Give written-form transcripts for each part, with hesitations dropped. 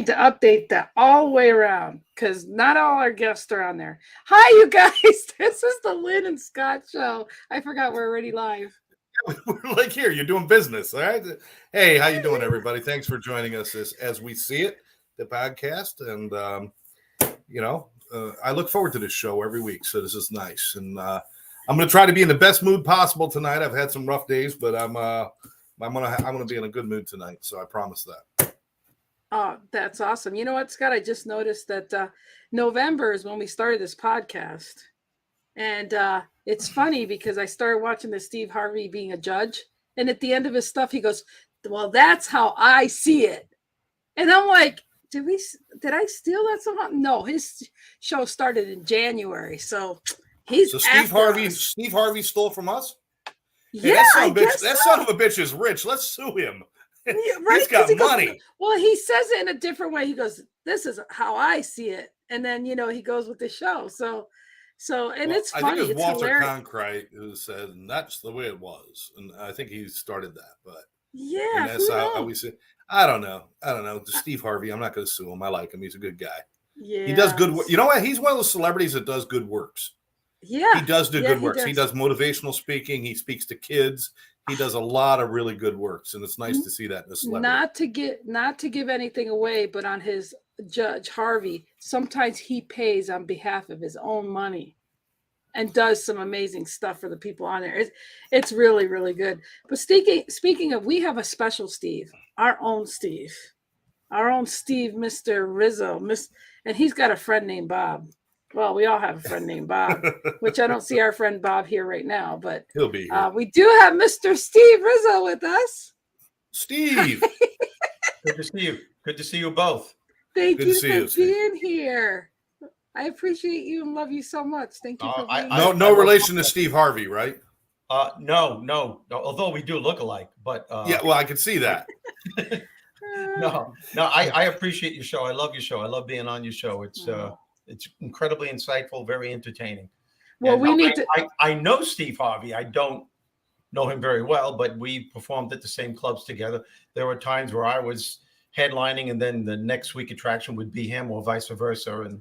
need to update that all the way around because not all our guests are on there. Hi, you guys. This is the Lynn and Scott show. I forgot we're already live. We're like here. You're doing business, all right? Hey, how you doing, everybody? Thanks for joining us as we see it, the podcast, and I look forward to this show every week. So this is nice, and I'm going to try to be in the best mood possible tonight. I've had some rough days, but I'm gonna be in a good mood tonight. So I promise that. Oh, that's awesome. You know what, Scott? I just noticed that November is when we started this podcast. And it's funny because I started watching the Steve Harvey being a judge. And at the end of his stuff, he goes, well, that's how I see it. And I'm like, did I steal that somehow? No, his show started in January. So Steve Harvey stole from us? Yeah, hey, that son of a bitch is rich. Let's sue him. Yeah, right? He's got money. Well, he says it in a different way. He goes, this is how I see it. And then, he goes with the show. It's funny. I think it was Walter hilarious. Cronkite who said, and that's the way it was. And I think he started that. But yeah, that's how we say. I don't know. Steve Harvey, I'm not going to sue him. I like him. He's a good guy. Yeah. He does good work. You know what? He's one of those celebrities that does good works. Yeah. He does do good works. He does motivational speaking. He speaks to kids. He does a lot of really good works, and it's nice to see that in a celebrity. Not to give anything away, but on his Judge Harvey, sometimes he pays on behalf of his own money and does some amazing stuff for the people on there. It's really, really good. But speaking of, we have a special Steve, our own Steve, Mr. Rizzo, and he's got a friend named Bob. Well, we all have a friend named Bob, which I don't see our friend Bob here right now, but he'll be here. We do have Mr. Steve Rizzo with us. Steve. Good to see you. Good to see you both. Thank you for being here. I appreciate you and love you so much. Thank you for being here. No relation to Steve Harvey, right? No. Although we do look alike, but yeah, well, I can see that. No. I appreciate your show. I love your show. I love being on your show. It's incredibly insightful, very entertaining. Well, I know Steve Harvey. I don't know him very well, but we performed at the same clubs together. There were times where I was headlining, and then the next week attraction would be him, or vice versa.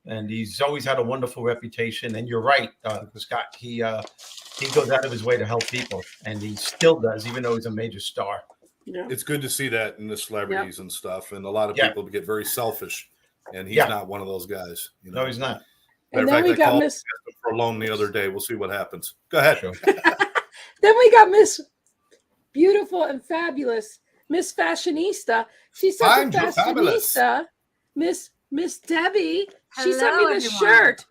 And he's always had a wonderful reputation. And you're right, Scott. He goes out of his way to help people, and he still does, even though he's a major star. Yeah. It's good to see that in the celebrities and stuff. And a lot of people get very selfish. And he's not one of those guys. No, he's not. And then we got Miss for a loan the other day. We'll see what happens. Go ahead. Sure. Then we got Miss Beautiful and Fabulous, Miss Fashionista. She's such a fashionista. Miss Debbie. She sent me this shirt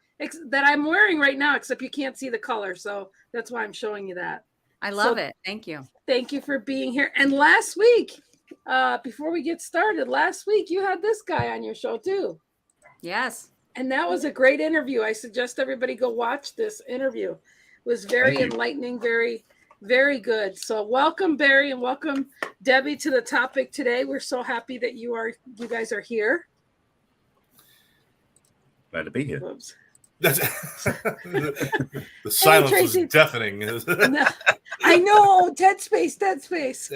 that I'm wearing right now, except you can't see the color, so that's why I'm showing you that. I love it. Thank you. Thank you for being here. And last week, before we get started, last week you had this guy on your show too. Yes. And that was a great interview. I suggest everybody go watch this interview. It was very enlightening, very, very good. So welcome, Barry, and welcome, Debbie, to the topic today. We're so happy that you guys are here. Glad to be here. Oops. The silence was deafening. No, I know. Dead space. Dead space.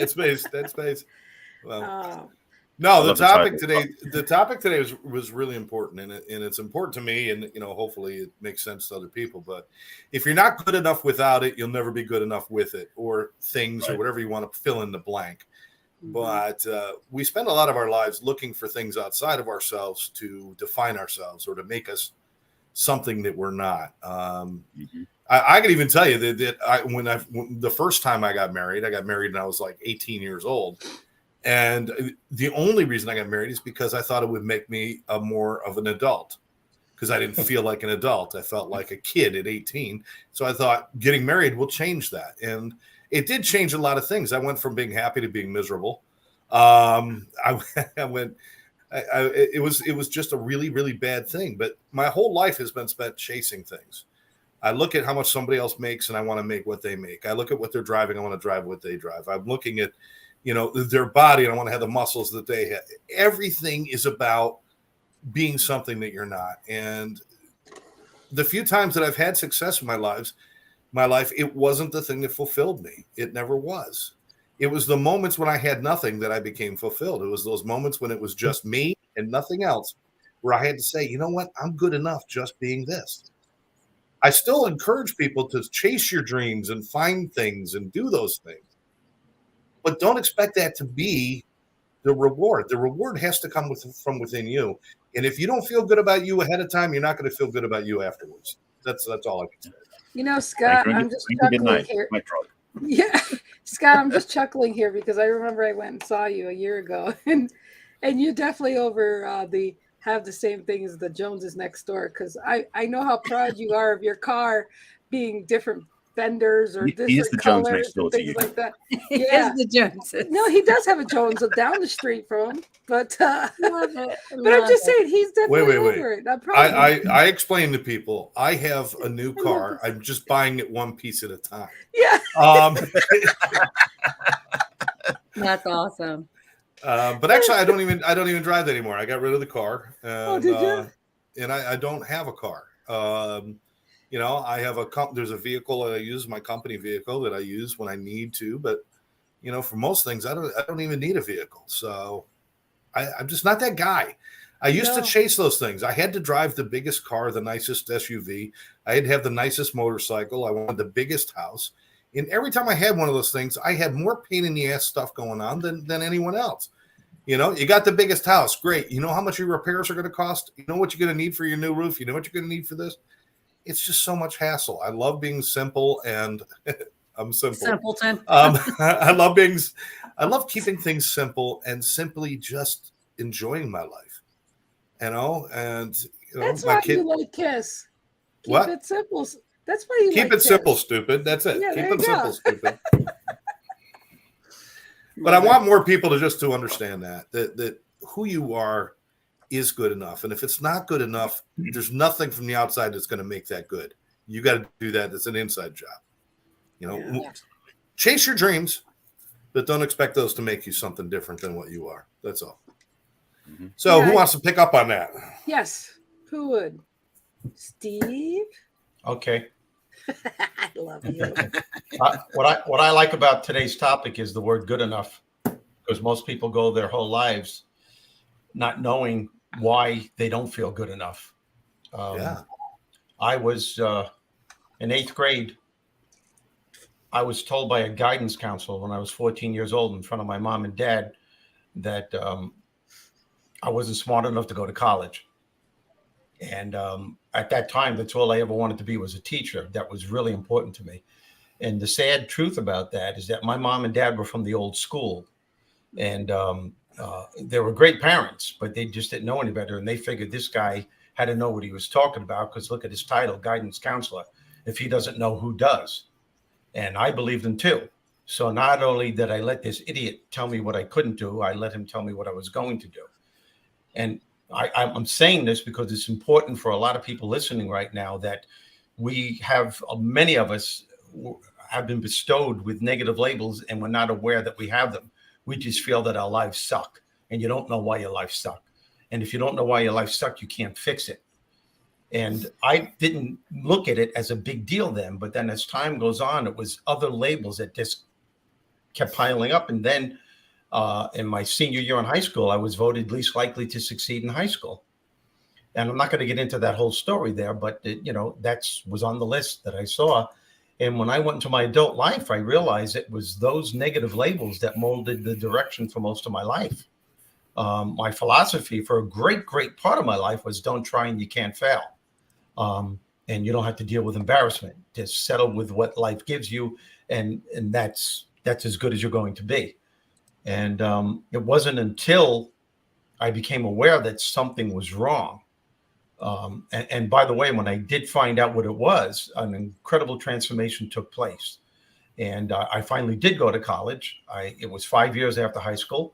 Well, the topic today was really important, and it's important to me, and hopefully it makes sense to other people. But if you're not good enough without it, you'll never be good enough with it, or things, or whatever you want to fill in the blank. But we spend a lot of our lives looking for things outside of ourselves to define ourselves or to make us something that we're not. I can even tell you that when the first time I got married when I was like 18 years old. And the only reason I got married is because I thought it would make me more of an adult, because I didn't feel like an adult. I felt like a kid at 18. So I thought getting married will change that. And it did change a lot of things. I went from being happy to being miserable. It was just a really, really bad thing. But my whole life has been spent chasing things. I look at how much somebody else makes and I want to make what they make. I look at what they're driving. I want to drive what they drive. I'm looking at, their body, and I want to have the muscles that they have. Everything is about being something that you're not. And the few times that I've had success in my life, it wasn't the thing that fulfilled me. It never was. It was the moments when I had nothing that I became fulfilled. It was those moments when it was just me and nothing else, where I had to say, you know what, I'm good enough just being this. I still encourage people to chase your dreams and find things and do those things. But don't expect that to be the reward. The reward has to come from within you. And if you don't feel good about you ahead of time, you're not going to feel good about you afterwards. That's all I can say. You know, Scott, I'm just chuckling here. Yeah, Scott, I'm just chuckling here because I remember I went and saw you a year ago, and you definitely have the same thing as the Joneses next door, because I know how proud you are of your car being different fenders or different colors and things like that. Yeah, the Joneses. No, he does have a Jones down the street from him, but Love it. but I'm just saying he's definitely over it. I explain to people I have a new car. I'm just buying it one piece at a time. Yeah. That's awesome. But actually, I don't even drive that anymore. I got rid of the car. And, did you? And I don't have a car. You know, I have there's a vehicle that I use, my company vehicle that I use when I need to, but you know, for most things, I don't even need a vehicle. So I'm just not that guy. I used to chase those things. I had to drive the biggest car, the nicest SUV. I had to have the nicest motorcycle. I wanted the biggest house. And every time I had one of those things, I had more pain in the ass stuff going on than anyone else. You know, you got the biggest house. Great. You know how much your repairs are going to cost? You know what you're going to need for your new roof? You know what you're going to need for this? It's just so much hassle. I love being simple, and I'm simple. Simpleton. I love keeping things simple and simply just enjoying my life. You know, and you know, that's why you like Kiss. Keep it simple. That's why you keep it simple, stupid. That's it. Yeah, keep it simple, stupid. But I want more people to understand that who you are is good enough. And if it's not good enough, there's nothing from the outside that's going to make that good. You got to do that. It's an inside job. You know, chase your dreams, but don't expect those to make you something different than what you are. That's all. Mm-hmm. So who wants to pick up on that? Yes. Who would? Steve? Okay. I love you. What I like about today's topic is the word good enough, because most people go their whole lives not knowing why they don't feel good enough. I was in 8th grade. I was told by a guidance counselor when I was 14 years old in front of my mom and dad that I wasn't smart enough to go to college. And at that time, that's all I ever wanted to be, was a teacher. That was really important to me. And the sad truth about that is that my mom and dad were from the old school. And they were great parents, but they just didn't know any better. And they figured this guy had to know what he was talking about, because look at his title, guidance counselor. If he doesn't know, who does? And I believed him too. So not only did I let this idiot tell me what I couldn't do, I let him tell me what I was going to do. And I'm saying this because it's important for a lot of people listening right now, that we have, many of us have been bestowed with negative labels and we're not aware that we have them. We just feel that our lives suck, and you don't know why your life sucked. And if you don't know why your life sucked, you can't fix it. And I didn't look at it as a big deal then, but then as time goes on, it was other labels that just kept piling up. And then in my senior year in high school, I was voted least likely to succeed in high school. And I'm not going to get into that whole story there, but that was on the list that I saw. And when I went into my adult life, I realized it was those negative labels that molded the direction for most of my life. My philosophy for a great part of my life was, don't try and you can't fail. And you don't have to deal with embarrassment. Just settle with what life gives you. And that's as good as you're going to be. And it wasn't until I became aware that something was wrong. And by the way, when I did find out what it was, an incredible transformation took place. And I finally did go to college. It was 5 years after high school.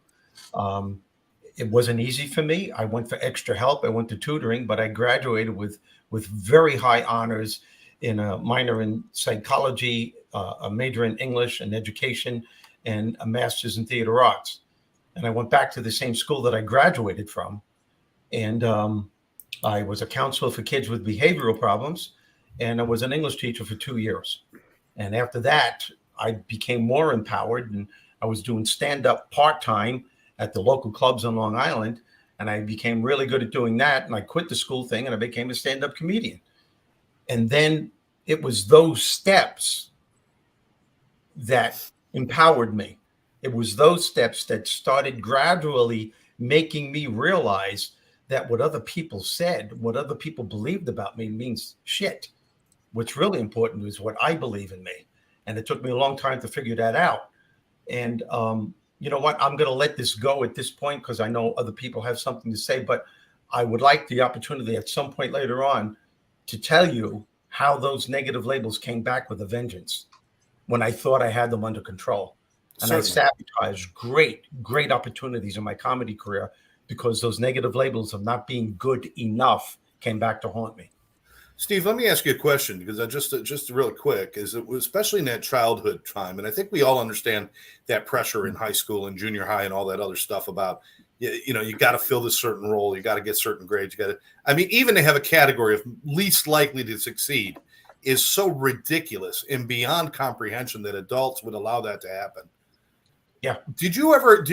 It wasn't easy for me. I went for extra help. I went to tutoring, but I graduated with very high honors in a minor in psychology, a major in English and education, and a master's in theater arts. And I went back to the same school that I graduated from. And I was a counselor for kids with behavioral problems, and I was an English teacher for 2 years. And after that, I became more empowered, and I was doing stand-up part-time at the local clubs on Long Island. And I became really good at doing that. And I quit the school thing and I became a stand-up comedian. And then it was those steps that empowered me. It was those steps that started gradually making me realize that what other people said, what other people believed about me means shit. What's really important is what I believe in me. And it took me a long time to figure that out. And you know what? I'm going to let this go at this point because I know other people have something to say, but I would like the opportunity at some point later on to tell you how those negative labels came back with a vengeance when I thought I had them under control. And Certainly. I sabotaged great opportunities in my comedy career because those negative labels of not being good enough came back to haunt me. Steve, let me ask you a question because I just real quick is it was especially in that childhood time, and I think we all understand that pressure in high school and junior high and all that other stuff about you know you got to fill this certain role, you got to get certain grades, you got to. I mean, even to have a category of least likely to succeed is so ridiculous and beyond comprehension that adults would allow that to happen. Yeah. Did you ever?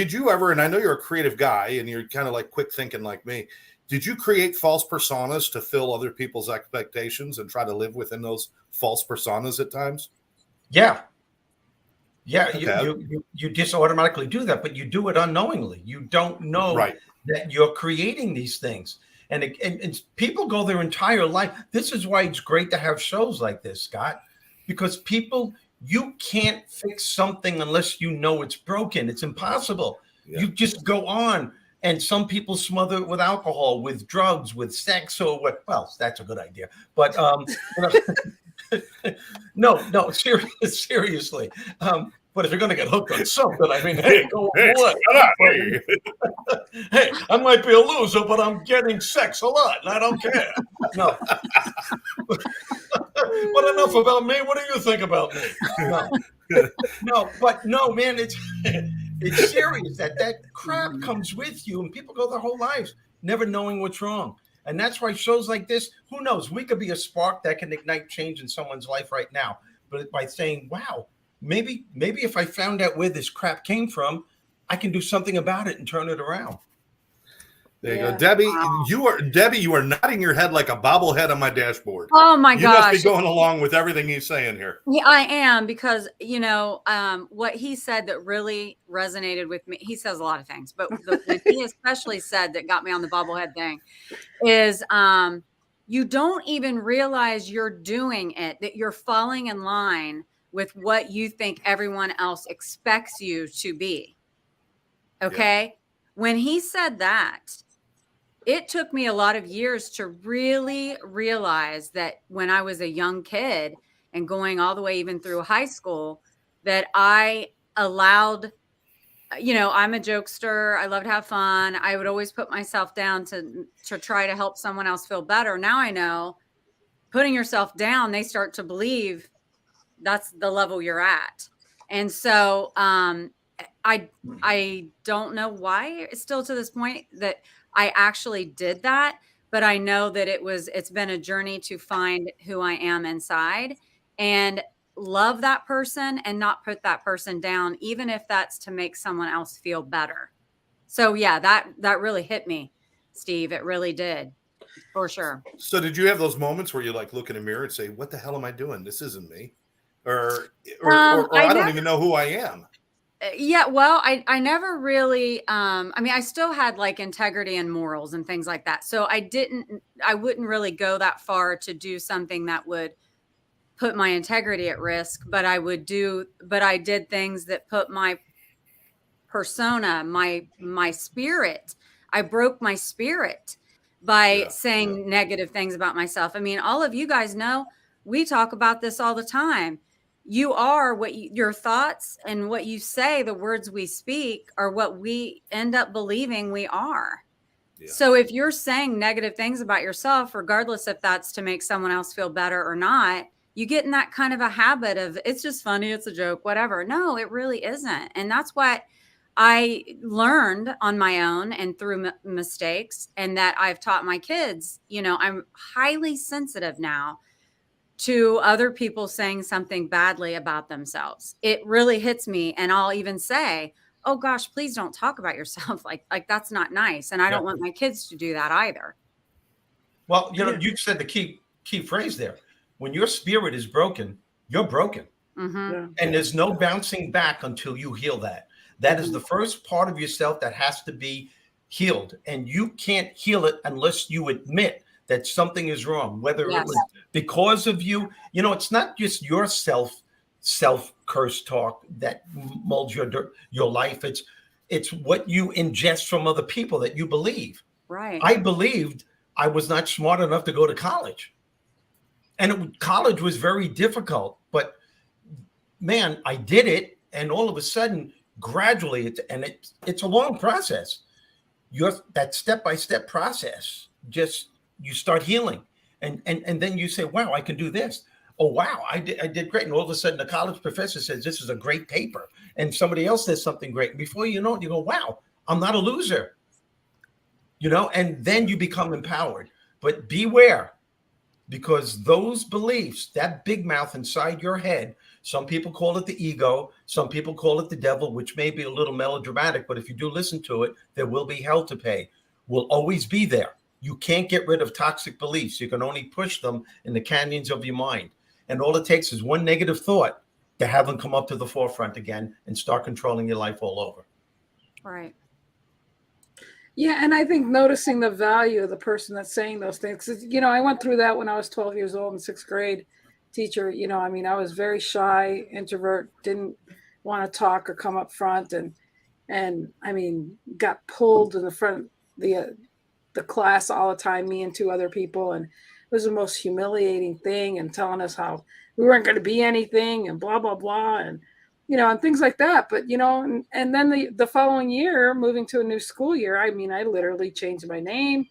And I know you're a creative guy and you're kind of like quick thinking like me. Did you create false personas to fill other people's expectations and try to live within those false personas at times? Yeah. Yeah. Okay. You just automatically do that, but you do it unknowingly. You don't know that you're creating these things. And people go their entire life. This is why it's great to have shows like this, Scott, because you can't fix something unless you know it's broken. It's impossible. Yeah. You just go on. And some people smother it with alcohol, with drugs, with sex, or what? Well, that's a good idea. But no, seriously. But if you're going to get hooked on something, I mean, hey, go on. Hey, I might be a loser, but I'm getting sex a lot, and I don't care. No. But enough about me. What do you think about me? No, man, it's serious that crap comes with you, and people go their whole lives never knowing what's wrong. And that's why shows like this, who knows, we could be a spark that can ignite change in someone's life right now. But by saying, wow, maybe if I found out where this crap came from, I can do something about it and turn it around. There you go. Debbie, you are nodding your head like a bobblehead on my dashboard. Oh my gosh. You must be going along with everything he's saying here. Yeah, I am, because, you know, what he said that really resonated with me, he says a lot of things, but when he especially said that got me on the bobblehead thing is you don't even realize you're doing it, that you're falling in line with what you think everyone else expects you to be. Okay. Yeah. When he said that, it took me a lot of years to really realize that when I was a young kid and going all the way even through high school, that I allowed, you know, I'm a jokester. I love to have fun. I would always put myself down to try to help someone else feel better. Now I know putting yourself down, they start to believe that's the level you're at. And so I don't know why it's still to this point that I actually did that, but I know that it's been a journey to find who I am inside and love that person and not put that person down, even if that's to make someone else feel better. So yeah, that really hit me, Steve. It really did, for sure. So did you have those moments where you like look in a mirror and say, what the hell am I doing? This isn't me. Or I don't even know who I am. Yeah, well, I never really, I mean, I still had like integrity and morals and things like that. So I wouldn't really go that far to do something that would put my integrity at risk, but I did things that put my persona, my spirit, I broke my spirit by saying negative things about myself. I mean, all of you guys know, we talk about this all the time. You are what your thoughts and what you say, the words we speak are what we end up believing we are. Yeah. So if you're saying negative things about yourself, regardless if that's to make someone else feel better or not, you get in that kind of a habit of it's just funny, it's a joke, whatever. No, it really isn't. And that's what I learned on my own and through mistakes, and that I've taught my kids. You know, I'm highly sensitive now to other people saying something badly about themselves. It really hits me. And I'll even say, oh gosh, please don't talk about yourself. Like that's not nice. And I don't want my kids to do that either. Well, you said the key phrase there. When your spirit is broken, you're broken. Mm-hmm. And there's no bouncing back until you heal that. That is the first part of yourself that has to be healed. And you can't heal it unless you admit that something is wrong, whether it was because of you. It's not just your self curse talk that molds your life. It's what you ingest from other people that you believe. Right. I believed I was not smart enough to go to college. And college was very difficult, but man, I did it. And all of a sudden, gradually, it's a long process. That step-by-step process, just you start healing. And then you say, wow, I can do this. Oh, wow, I did great. And all of a sudden, the college professor says, this is a great paper. And somebody else says something great. And before you know it, you go, wow, I'm not a loser. And then you become empowered. But beware, because those beliefs, that big mouth inside your head, some people call it the ego, some people call it the devil, which may be a little melodramatic, but if you do listen to it, there will be hell to pay. Will always be there. You can't get rid of toxic beliefs. You can only push them in the canyons of your mind. And all it takes is one negative thought to have them come up to the forefront again and start controlling your life all over. Right. Yeah, and I think noticing the value of the person that's saying those things. I went through that when I was 12 years old in sixth grade. Teacher, I was very shy, introvert, didn't want to talk or come up front, and got pulled in the front the class all the time, me and two other people, and it was the most humiliating thing, and telling us how we weren't going to be anything and blah blah blah, and and things like that. But and then the following year, moving to a new school year, I literally changed my name.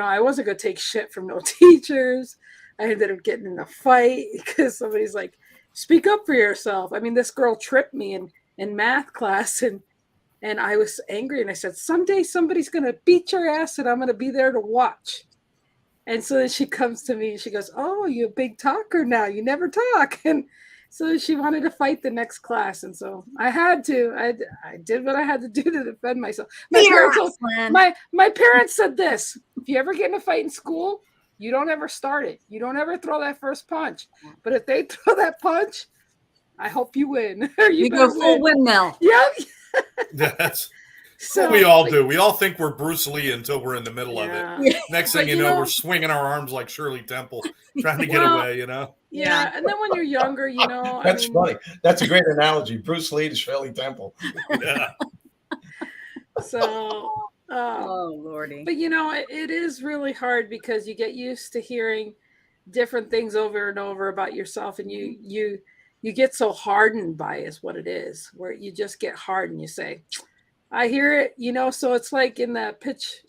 I wasn't going to take shit from no teachers. I ended up getting in a fight because somebody's like, speak up for yourself. This girl tripped me in math class, and I was angry, and I said, someday somebody's going to beat your ass and I'm going to be there to watch. And so then she comes to me and she goes, oh, you're a big talker now. You never talk. And so she wanted to fight the next class. And so I had to. I did what I had to do to defend myself. My parents said this: if you ever get in a fight in school, you don't ever start it. You don't ever throw that first punch. But if they throw that punch, I hope you win. you go full windmill. Yep. That's what we all do. We all think we're Bruce Lee until we're in the middle of it. Next thing you know, we're swinging our arms like Shirley Temple, trying to get away, Yeah, and then when you're younger, That's funny. That's a great analogy. Bruce Lee to Shirley Temple. Yeah. So, oh Lordy. But it is really hard because you get used to hearing different things over and over about yourself, and you get so hardened by it is what it is, where you just get hard and you say, I hear it, so it's like in the Pitch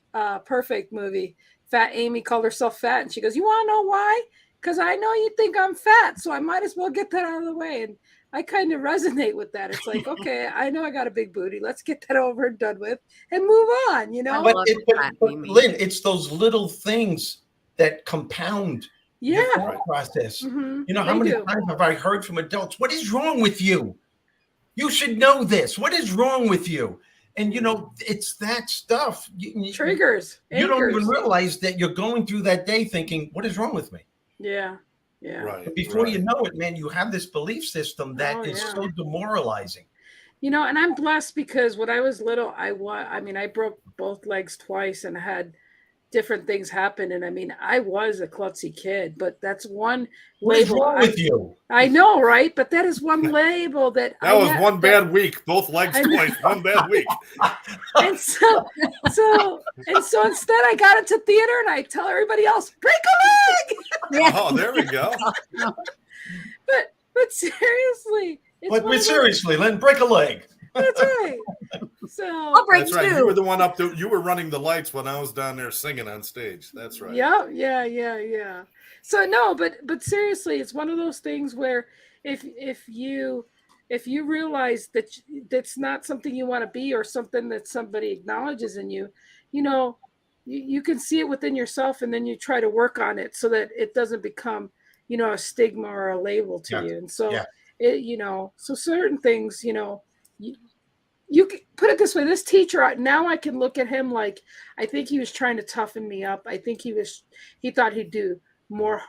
Perfect movie, Fat Amy called herself fat, and she goes, you want to know why? Because I know you think I'm fat, so I might as well get that out of the way. And I kind of resonate with that. It's like, okay, I know I got a big booty. Let's get that over and done with and move on, But Lynn, it's those little things that compound your thought process. Mm-hmm. How many times have I heard from adults, what is wrong with you? You should know this. What is wrong with you? And, it's that stuff. Triggers. You don't even realize that you're going through that day thinking, what is wrong with me? Yeah. Yeah. Right. But before you know it, man, you have this belief system that is so demoralizing. And I'm blessed because when I was little, I broke both legs twice and had different things happen. And I was a klutzy kid, but that's one label. What's wrong with you? I know, right? But that is one label that was one bad week. Both legs twice. One bad week. And so instead I got into theater and I tell everybody else, break a leg. Oh, there we go. But seriously. Seriously, Lynn, break a leg. That's right. So I'll break that's right. You were the one you were running the lights when I was down there singing on stage. That's right. Yeah. So no, but seriously, it's one of those things where if you realize that that's not something you want to be or something that somebody acknowledges in you, you can see it within yourself, and then you try to work on it so that it doesn't become, a stigma or a label to you. And so so certain things, you can put it this way, this teacher, now I can look at him like, I think he was trying to toughen me up. I think he thought he'd do more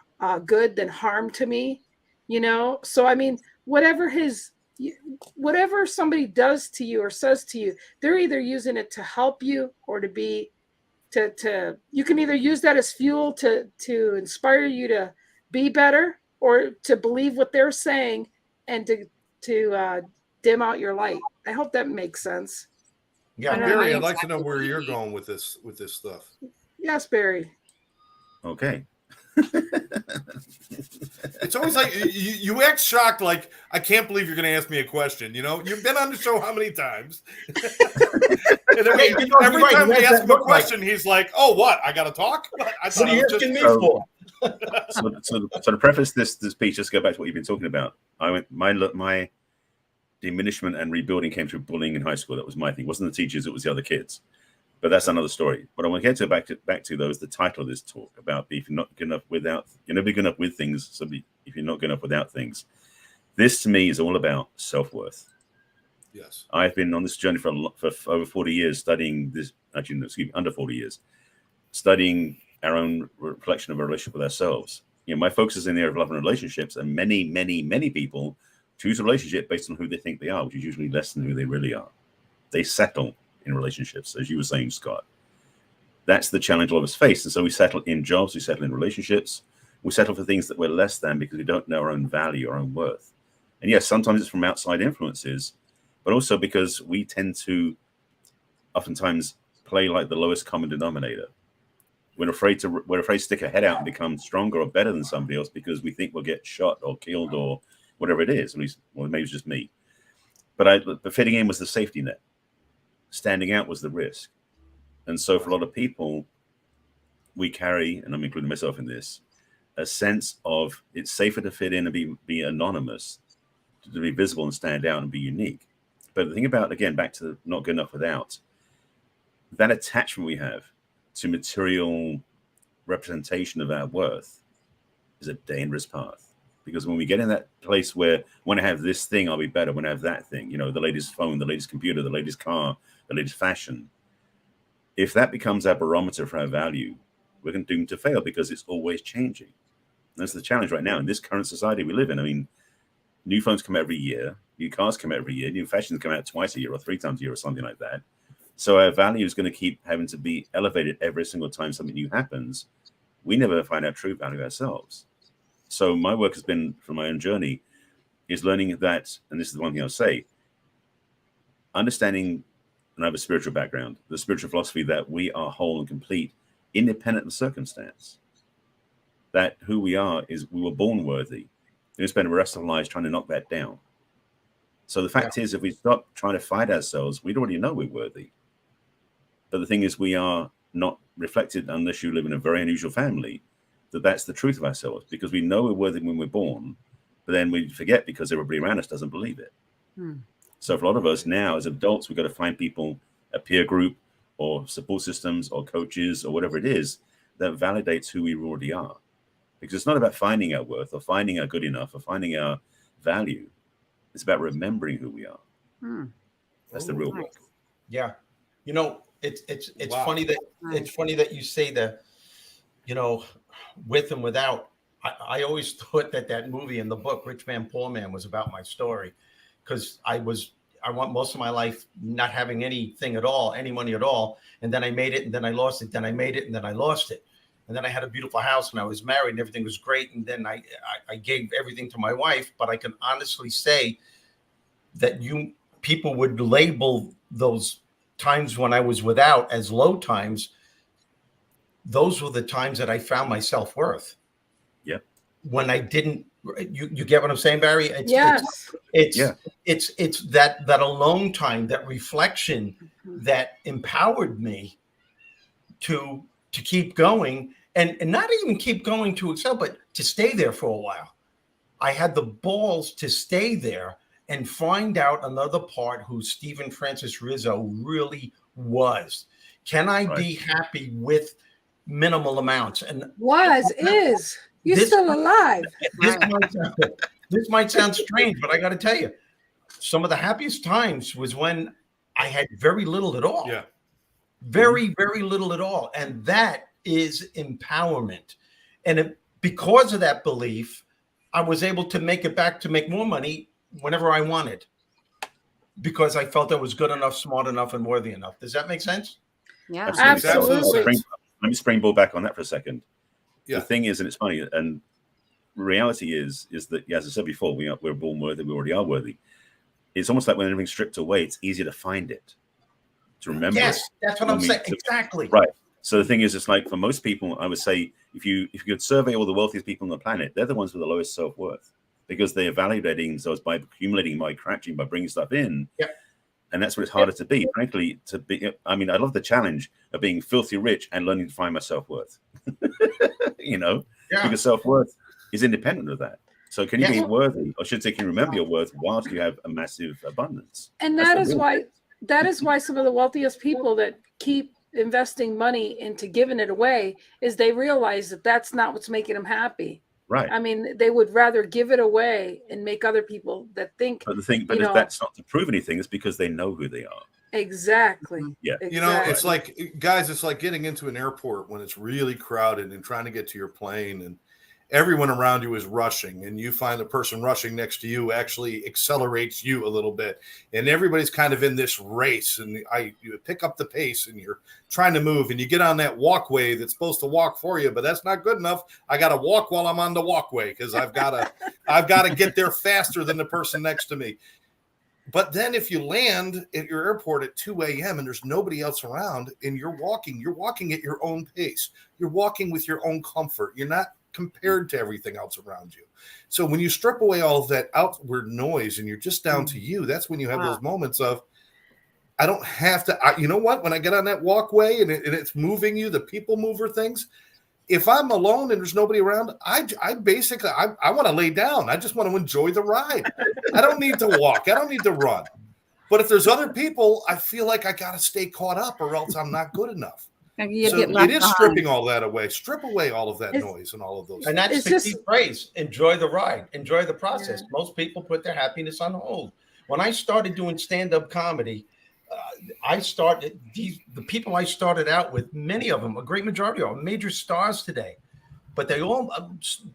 good than harm to me, you know? So, I mean, whatever somebody does to you or says to you, they're either using it to help you or you can either use that as fuel to inspire you to be better, or to believe what they're saying and to dim out your light. I hope that makes sense. Yeah, Barry, I'd like to know where you're going with this stuff. Yes, Barry. Okay. It's always like you act shocked, like, I can't believe you're going to ask me a question. You know, you've been on the show how many times? And then every time we ask him a question, he's like, "Oh, what? I got to talk? I thought what are you asking me for?" So to preface this speech, just go back to what you've been talking about. My diminishment and rebuilding came through bullying in high school. That was my thing. It wasn't the teachers, it was the other kids. But that's another story. But I want to get back to though is the title of this talk about if you're not good enough without, you're never good enough with things. So if you're not good enough without things, this to me is all about self-worth. Yes, I've been on this journey for over 40 years studying this. Actually, no, excuse me, under 40 years, studying our own reflection of a relationship with ourselves. You know, my focus is in the area of love and relationships, and many, many, many people choose a relationship based on who they think they are, which is usually less than who they really are. They settle in relationships, as you were saying, Scott. That's the challenge all of us face. And so we settle in jobs, we settle in relationships, we settle for things that we're less than because we don't know our own value, our own worth. And yes, sometimes it's from outside influences, but also because we tend to oftentimes play like the lowest common denominator. We're afraid to stick our head out and become stronger or better than somebody else because we think we'll get shot or killed or whatever it is. At least, well, maybe it's just me. But fitting in was the safety net. Standing out was the risk. And so for a lot of people, we carry, and I'm including myself in this, a sense of it's safer to fit in and be anonymous, to be visible and stand out and be unique. But the thing about, again, back to not good enough without, that attachment we have to material representation of our worth is a dangerous path. Because when we get in that place where when I have this thing, I'll be better. When I have that thing, you know, the latest phone, the latest computer, the latest car, the latest fashion. If that becomes our barometer for our value, we're doomed to fail because it's always changing. That's the challenge right now in this current society we live in. I mean, new phones come out every year, new cars come out every year, new fashions come out twice a year or 3 times a year or something like that. So our value is going to keep having to be elevated every single time something new happens. We never find our true value ourselves. So my work has been, from my own journey, is learning that, and this is the one thing I'll say, understanding, and I have a spiritual background, the spiritual philosophy that we are whole and complete, independent of circumstance. That who we are is we were born worthy. We spend the rest of our lives trying to knock that down. So the fact is, if we stop trying to fight ourselves, we'd already know we're worthy. But the thing is, we are not reflected, unless you live in a very unusual family, that's the truth of ourselves, because we know we're worthy when we're born, but then we forget because everybody around us doesn't believe it. So for a lot of us now, as adults, we've got to find people, a peer group or support systems or coaches or whatever it is that validates who we already are. Because it's not about finding our worth or finding our good enough or finding our value. It's about remembering who we are. That's the real work. Yeah. You know, it's Wow. funny that you say that, you know, with and without. I always thought that movie and the book, Rich Man, Poor Man, was about my story, because I want most of my life not having anything at all, any money at all. And then I made it and then I lost it. Then I made it and then I lost it. And then I had a beautiful house and I was married and everything was great. And then I gave everything to my wife. But I can honestly say that people would label those times when I was without as low times. Those were the times that I found my self-worth. Yeah. When I didn't, you get what I'm saying, Barry? Yes. It's that alone time, that reflection that empowered me to keep going and not even keep going to excel, but to stay there for a while. I had the balls to stay there and find out another part who Steven Francis Rizzo really was. Can I be happy with minimal amounts? And is you're still alive. This might sound strange, but I got to tell you, some of the happiest times was when I had very little at all. Yeah. Very, very little at all. And that is empowerment. And because of that belief, I was able to make it back to make more money whenever I wanted, because I felt I was good enough, smart enough, and worthy enough. Does that make sense? Yeah, Absolutely. Let me springboard back on that for a second. Yeah. The thing is, and it's funny, and reality is that, as I said before, we're born worthy. We already are worthy. It's almost like when everything's stripped away, it's easier to find it, to remember. Yes, that's what I'm saying. Exactly. Right. So the thing is, it's like for most people, I would say, if you could survey all the wealthiest people on the planet, they're the ones with the lowest self-worth, because they're validating themselves by accumulating, by crashing, by bringing stuff in. Yep. And that's what it's harder to be, frankly, I mean, I love the challenge of being filthy rich and learning to find my self-worth, because self-worth is independent of that. So can you be worthy, or should I say, can you remember your worth whilst you have a massive abundance? And that is why some of the wealthiest people that keep investing money into giving it away is they realize that that's not what's making them happy. Right. I mean, they would rather give it away and make other people that think. But that's not to prove anything. It's because they know who they are. Exactly. Yeah. Exactly. It's like, guys, it's like getting into an airport when it's really crowded and trying to get to your plane, and everyone around you is rushing, and you find the person rushing next to you actually accelerates you a little bit, and everybody's kind of in this race, and you pick up the pace, and you're trying to move, and you get on that walkway that's supposed to walk for you, but that's not good enough. I got to walk while I'm on the walkway because I've got to get there faster than the person next to me. But then if you land at your airport at 2 a.m. and there's nobody else around, and you're walking at your own pace. You're walking with your own comfort. You're not compared to everything else around you. So when you strip away all of that outward noise and you're just down to you, that's when you have those moments of, I don't have to, you know what? When I get on that walkway and it's moving you, the people mover things, if I'm alone and there's nobody around, I basically want to lay down. I just want to enjoy the ride. I don't need to walk. I don't need to run. But if there's other people, I feel like I got to stay caught up or else I'm not good enough. So it is stripping all that away. Strip away all of that noise and all of those. And that's the key phrase. Enjoy the ride. Enjoy the process. Yeah. Most people put their happiness on hold. When I started doing stand-up comedy, the people I started out with, many of them, a great majority of them, major stars today. But they all,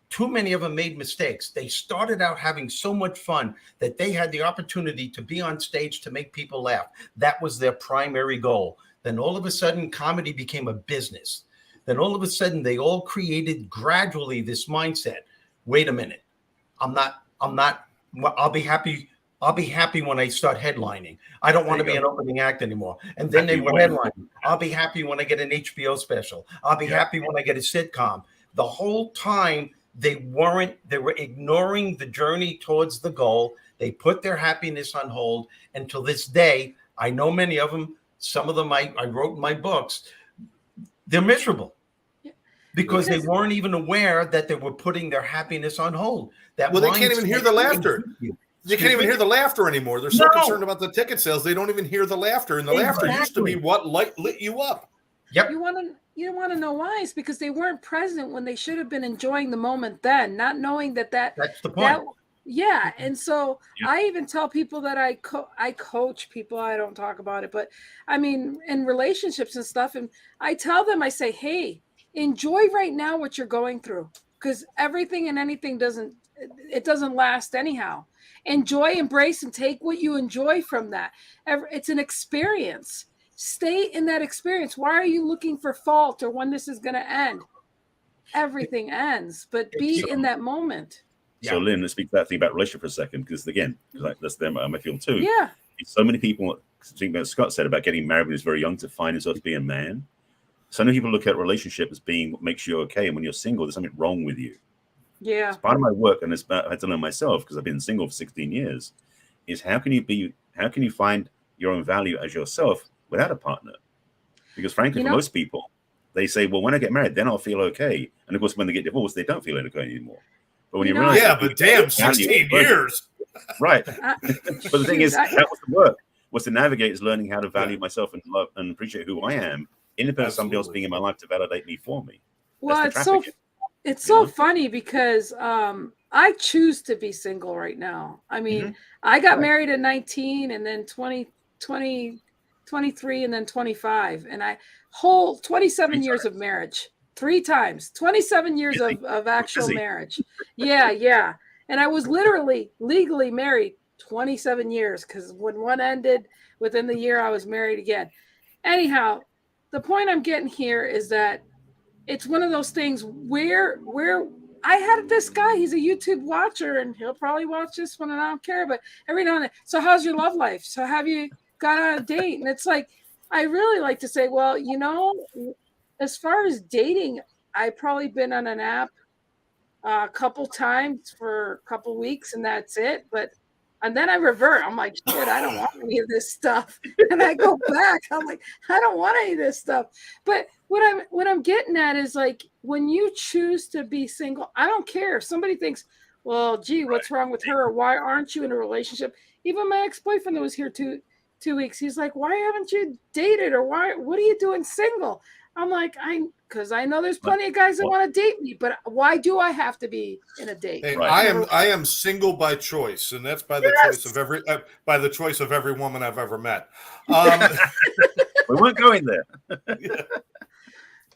too many of them made mistakes. They started out having so much fun that they had the opportunity to be on stage to make people laugh. That was their primary goal. Then all of a sudden, comedy became a business. Then all of a sudden, they all created gradually this mindset. Wait a minute. I'll be happy when I start headlining. I don't want to be an opening act anymore. And then they were headlining. I'll be happy when I get an HBO special. I'll be happy when I get a sitcom. The whole time they were ignoring the journey towards the goal. They put their happiness on hold. And to this day, I know many of them. Some of them I wrote in my books. They're miserable because they weren't even aware that they were putting their happiness on hold. They can't even hear the laughter. They can't even hear the laughter anymore. They're so concerned about the ticket sales, they don't even hear the laughter. And the laughter used to be what lit you up. Yep. You want to know why? It's because they weren't present when they should have been enjoying the moment then, not knowing that's the point. Yeah. And so I even tell people that I coach people. I don't talk about it, but I mean, in relationships and stuff. And I tell them, I say, hey, enjoy right now what you're going through, because everything and anything doesn't last anyhow. Enjoy, embrace, and take what you enjoy from that. It's an experience. Stay in that experience. Why are you looking for fault or when this is going to end? Everything ends, but be in that moment. So, Lynn, let's speak that thing about relationship for a second, because again, that's them I feel too. Yeah. So many people think that Scott said about getting married when he's very young to find himself to be a man. So many people look at relationship as being what makes you okay, and when you're single, there's something wrong with you. Yeah. It's part of my work, and I had to learn myself because I've been single for 16 years. Is how can you find your own value as yourself without a partner? Because frankly, for most people, they say, well, when I get married, then I'll feel okay. And of course, when they get divorced, they don't feel okay anymore. But when you realize, but damn, 16 years. Right. But the thing is, that was the work. Was to navigate is learning how to value myself and love and appreciate who I am, independent of somebody else being in my life to validate me for me. Well, it's so funny because I choose to be single right now. I mean, I got married at 19 and then 20 23, and then 25. And I whole 27 years of marriage, 3 times, 27 years of actual marriage. Yeah, yeah. And I was literally legally married 27 years because when one ended within the year, I was married again. Anyhow, the point I'm getting here is that it's one of those things where I had this guy, he's a YouTube watcher, and he'll probably watch this one, and I don't care, but every now and then, so how's your love life? So have you got on a date? And it's like, I really like to say, well, you know, as far as dating, I've probably been on an app a couple times for a couple weeks, and that's it. And then I revert. I'm like, shit, I don't want any of this stuff. And I go back. I'm like, I don't want any of this stuff. But what I'm getting at is like, when you choose to be single, I don't care if somebody thinks, well, gee, what's wrong with her? Or why aren't you in a relationship? Even my ex-boyfriend that was here two weeks, he's like, why haven't you dated? Or what are you doing single? I'm like, because I know there's plenty of guys that want to date me, but why do I have to be in a date? Hey, I am single by choice, and that's by the choice of every woman I've ever met. We weren't going there. Yeah.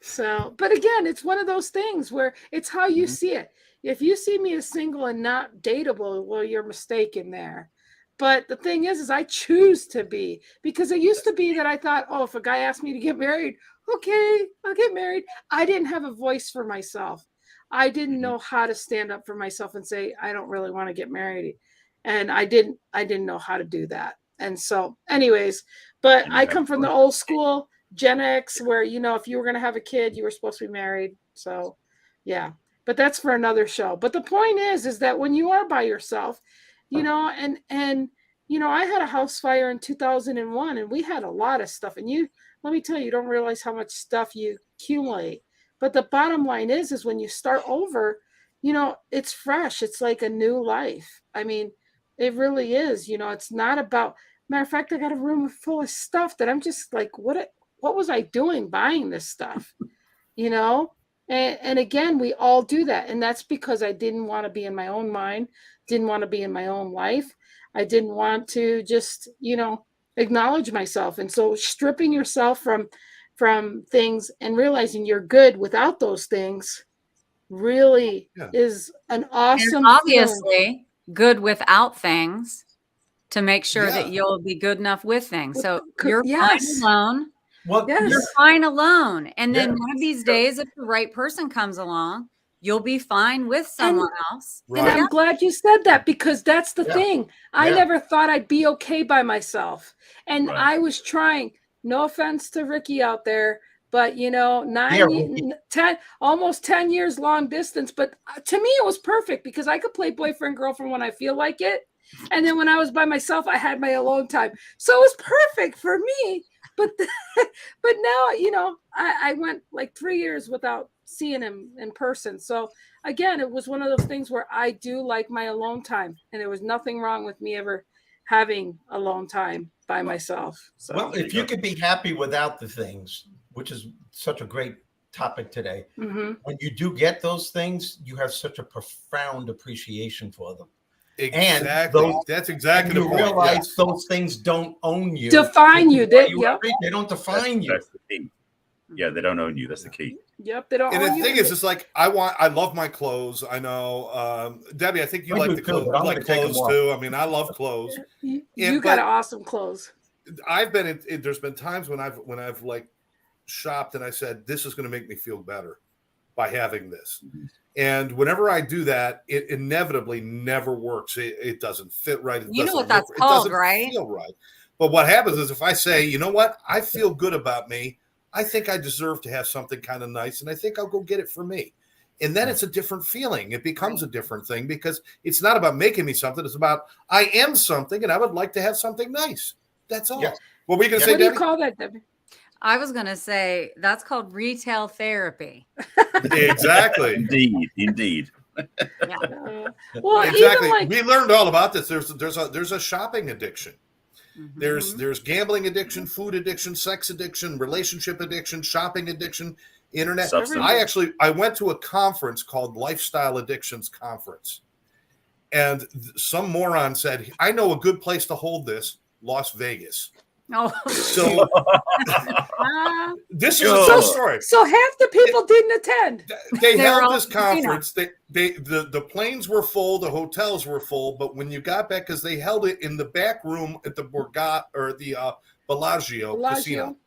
So, but again, it's one of those things where it's how you see it. If you see me as single and not dateable, well, you're mistaken there. But the thing is I choose to be, because it used to be that I thought, oh, if a guy asked me to get married, okay, I'll get married. I didn't have a voice for myself. I didn't know how to stand up for myself and say, I don't really want to get married. And I didn't know how to do that. And so anyways, but I come from the old school Gen X where, you know, if you were going to have a kid, you were supposed to be married. So yeah, but that's for another show. But the point is that when you are by yourself, you know, and, you know, I had a house fire in 2001 and we had a lot of stuff, and let me tell you, you don't realize how much stuff you accumulate. But the bottom line is when you start over, you know, it's fresh. It's like a new life. I mean, it really is. You know, it's not about, matter of fact, I got a room full of stuff that I'm just like, what was I doing buying this stuff? You know? And again, we all do that. And that's because I didn't want to be in my own mind, didn't want to be in my own life. I didn't want to just, you know, acknowledge myself. And so stripping yourself from things and realizing you're good without those things really is an awesome and obviously feeling. Good without things to make sure that you'll be good enough with things. So you're fine alone. You're fine alone. And then one of these days, if the right person comes along, you'll be fine with someone else. And I'm glad you said that, because that's the thing. I never thought I'd be okay by myself. And I was trying, no offense to Ricky out there, but you know, 10 years long distance. But to me, it was perfect because I could play boyfriend, girlfriend when I feel like it. And then when I was by myself, I had my alone time. So it was perfect for me. But now, you know, I went like 3 years without seeing him in person. So again, it was one of those things where I do like my alone time, and there was nothing wrong with me ever having alone time by myself. So, well, if you could be happy without the things, which is such a great topic today, when you do get those things, you have such a profound appreciation for them. Exactly. That's exactly the point. You realize those things don't own you. Define you. They don't define you. That's the key. Yeah, they don't own you. That's the key. Yep, they don't. And the thing is, it's like I love my clothes. I know, Debbie. I think you like the clothes. I like clothes too. I mean, I love clothes. You got awesome clothes. I've been. There's been times when I've like shopped and I said, this is going to make me feel better by having this. And whenever I do that, it inevitably never works. It doesn't fit right. You know what that's called, right? Feel right. But what happens is if I say, you know what, I feel good about me. I think I deserve to have something kind of nice, and I think I'll go get it for me. And then it's a different feeling. It becomes a different thing because it's not about making me something. It's about I am something, and I would like to have something nice. That's all. Yeah. What were you going to say, Debbie? What do you call that, Debbie? I was going to say that's called retail therapy. Exactly. Indeed. Well, exactly. We learned all about this. There's a shopping addiction. There's gambling addiction, food addiction, sex addiction, relationship addiction, shopping addiction, internet. I went to a conference called Lifestyle Addictions Conference, and some moron said, I know a good place to hold this, Las Vegas. Oh, So this is a Sure. true story. So half the people didn't attend. They They were held all this in the casino. conference. The planes were full, the hotels were full, but when you got back, because they held it in the back room at the Borgata or the Bellagio Casino.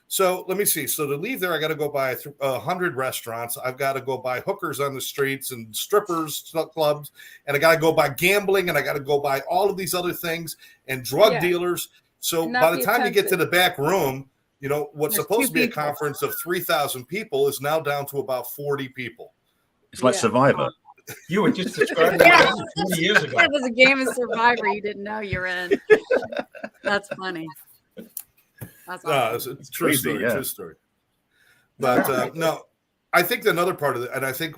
So let me see. So to leave there, I got to go by 100 restaurants. I've got to go by hookers on the streets and strippers clubs, and I got to go by gambling, and I got to go by all of these other things and drug dealers. So And not by the be time you get to offensive. the back room, you know what's There's supposed two to be a people. conference of 3,000 people is now down to about 40 people. It's like Yeah. Survivor. You were just describing Yeah. that 20 years ago. That was a game of Survivor you didn't know you're in. That's funny. That's No, awesome. it's a true crazy, story. yeah. True story. But no, I think another part of it, and I think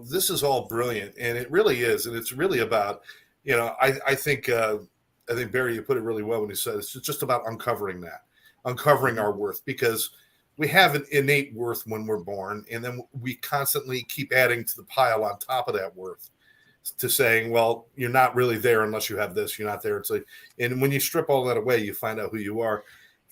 this is all brilliant, and it really is, and it's really about, I think Barry, you put it really well when you said it's just about uncovering our worth, because we have an innate worth when we're born, and then we constantly keep adding to the pile on top of that worth to saying, well, you're not really there unless you have this, you're not there. It's like, and when you strip all that away, you find out who you are.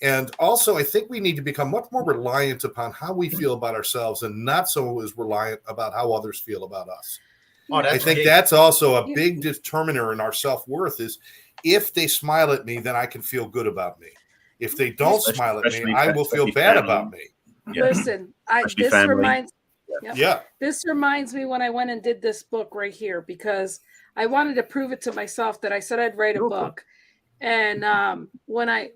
And also, I think we need to become much more reliant upon how we feel about ourselves and not so as reliant about how others feel about us. Oh, I think big. that's also a big determiner in our self-worth is if they smile at me, then I can feel good about me. If they don't smile at me, I will feel bad about me. Yeah. Listen, Especially family. This reminds me when I went and did this book right here, because I wanted to prove it to myself that I said I'd write a book. And when I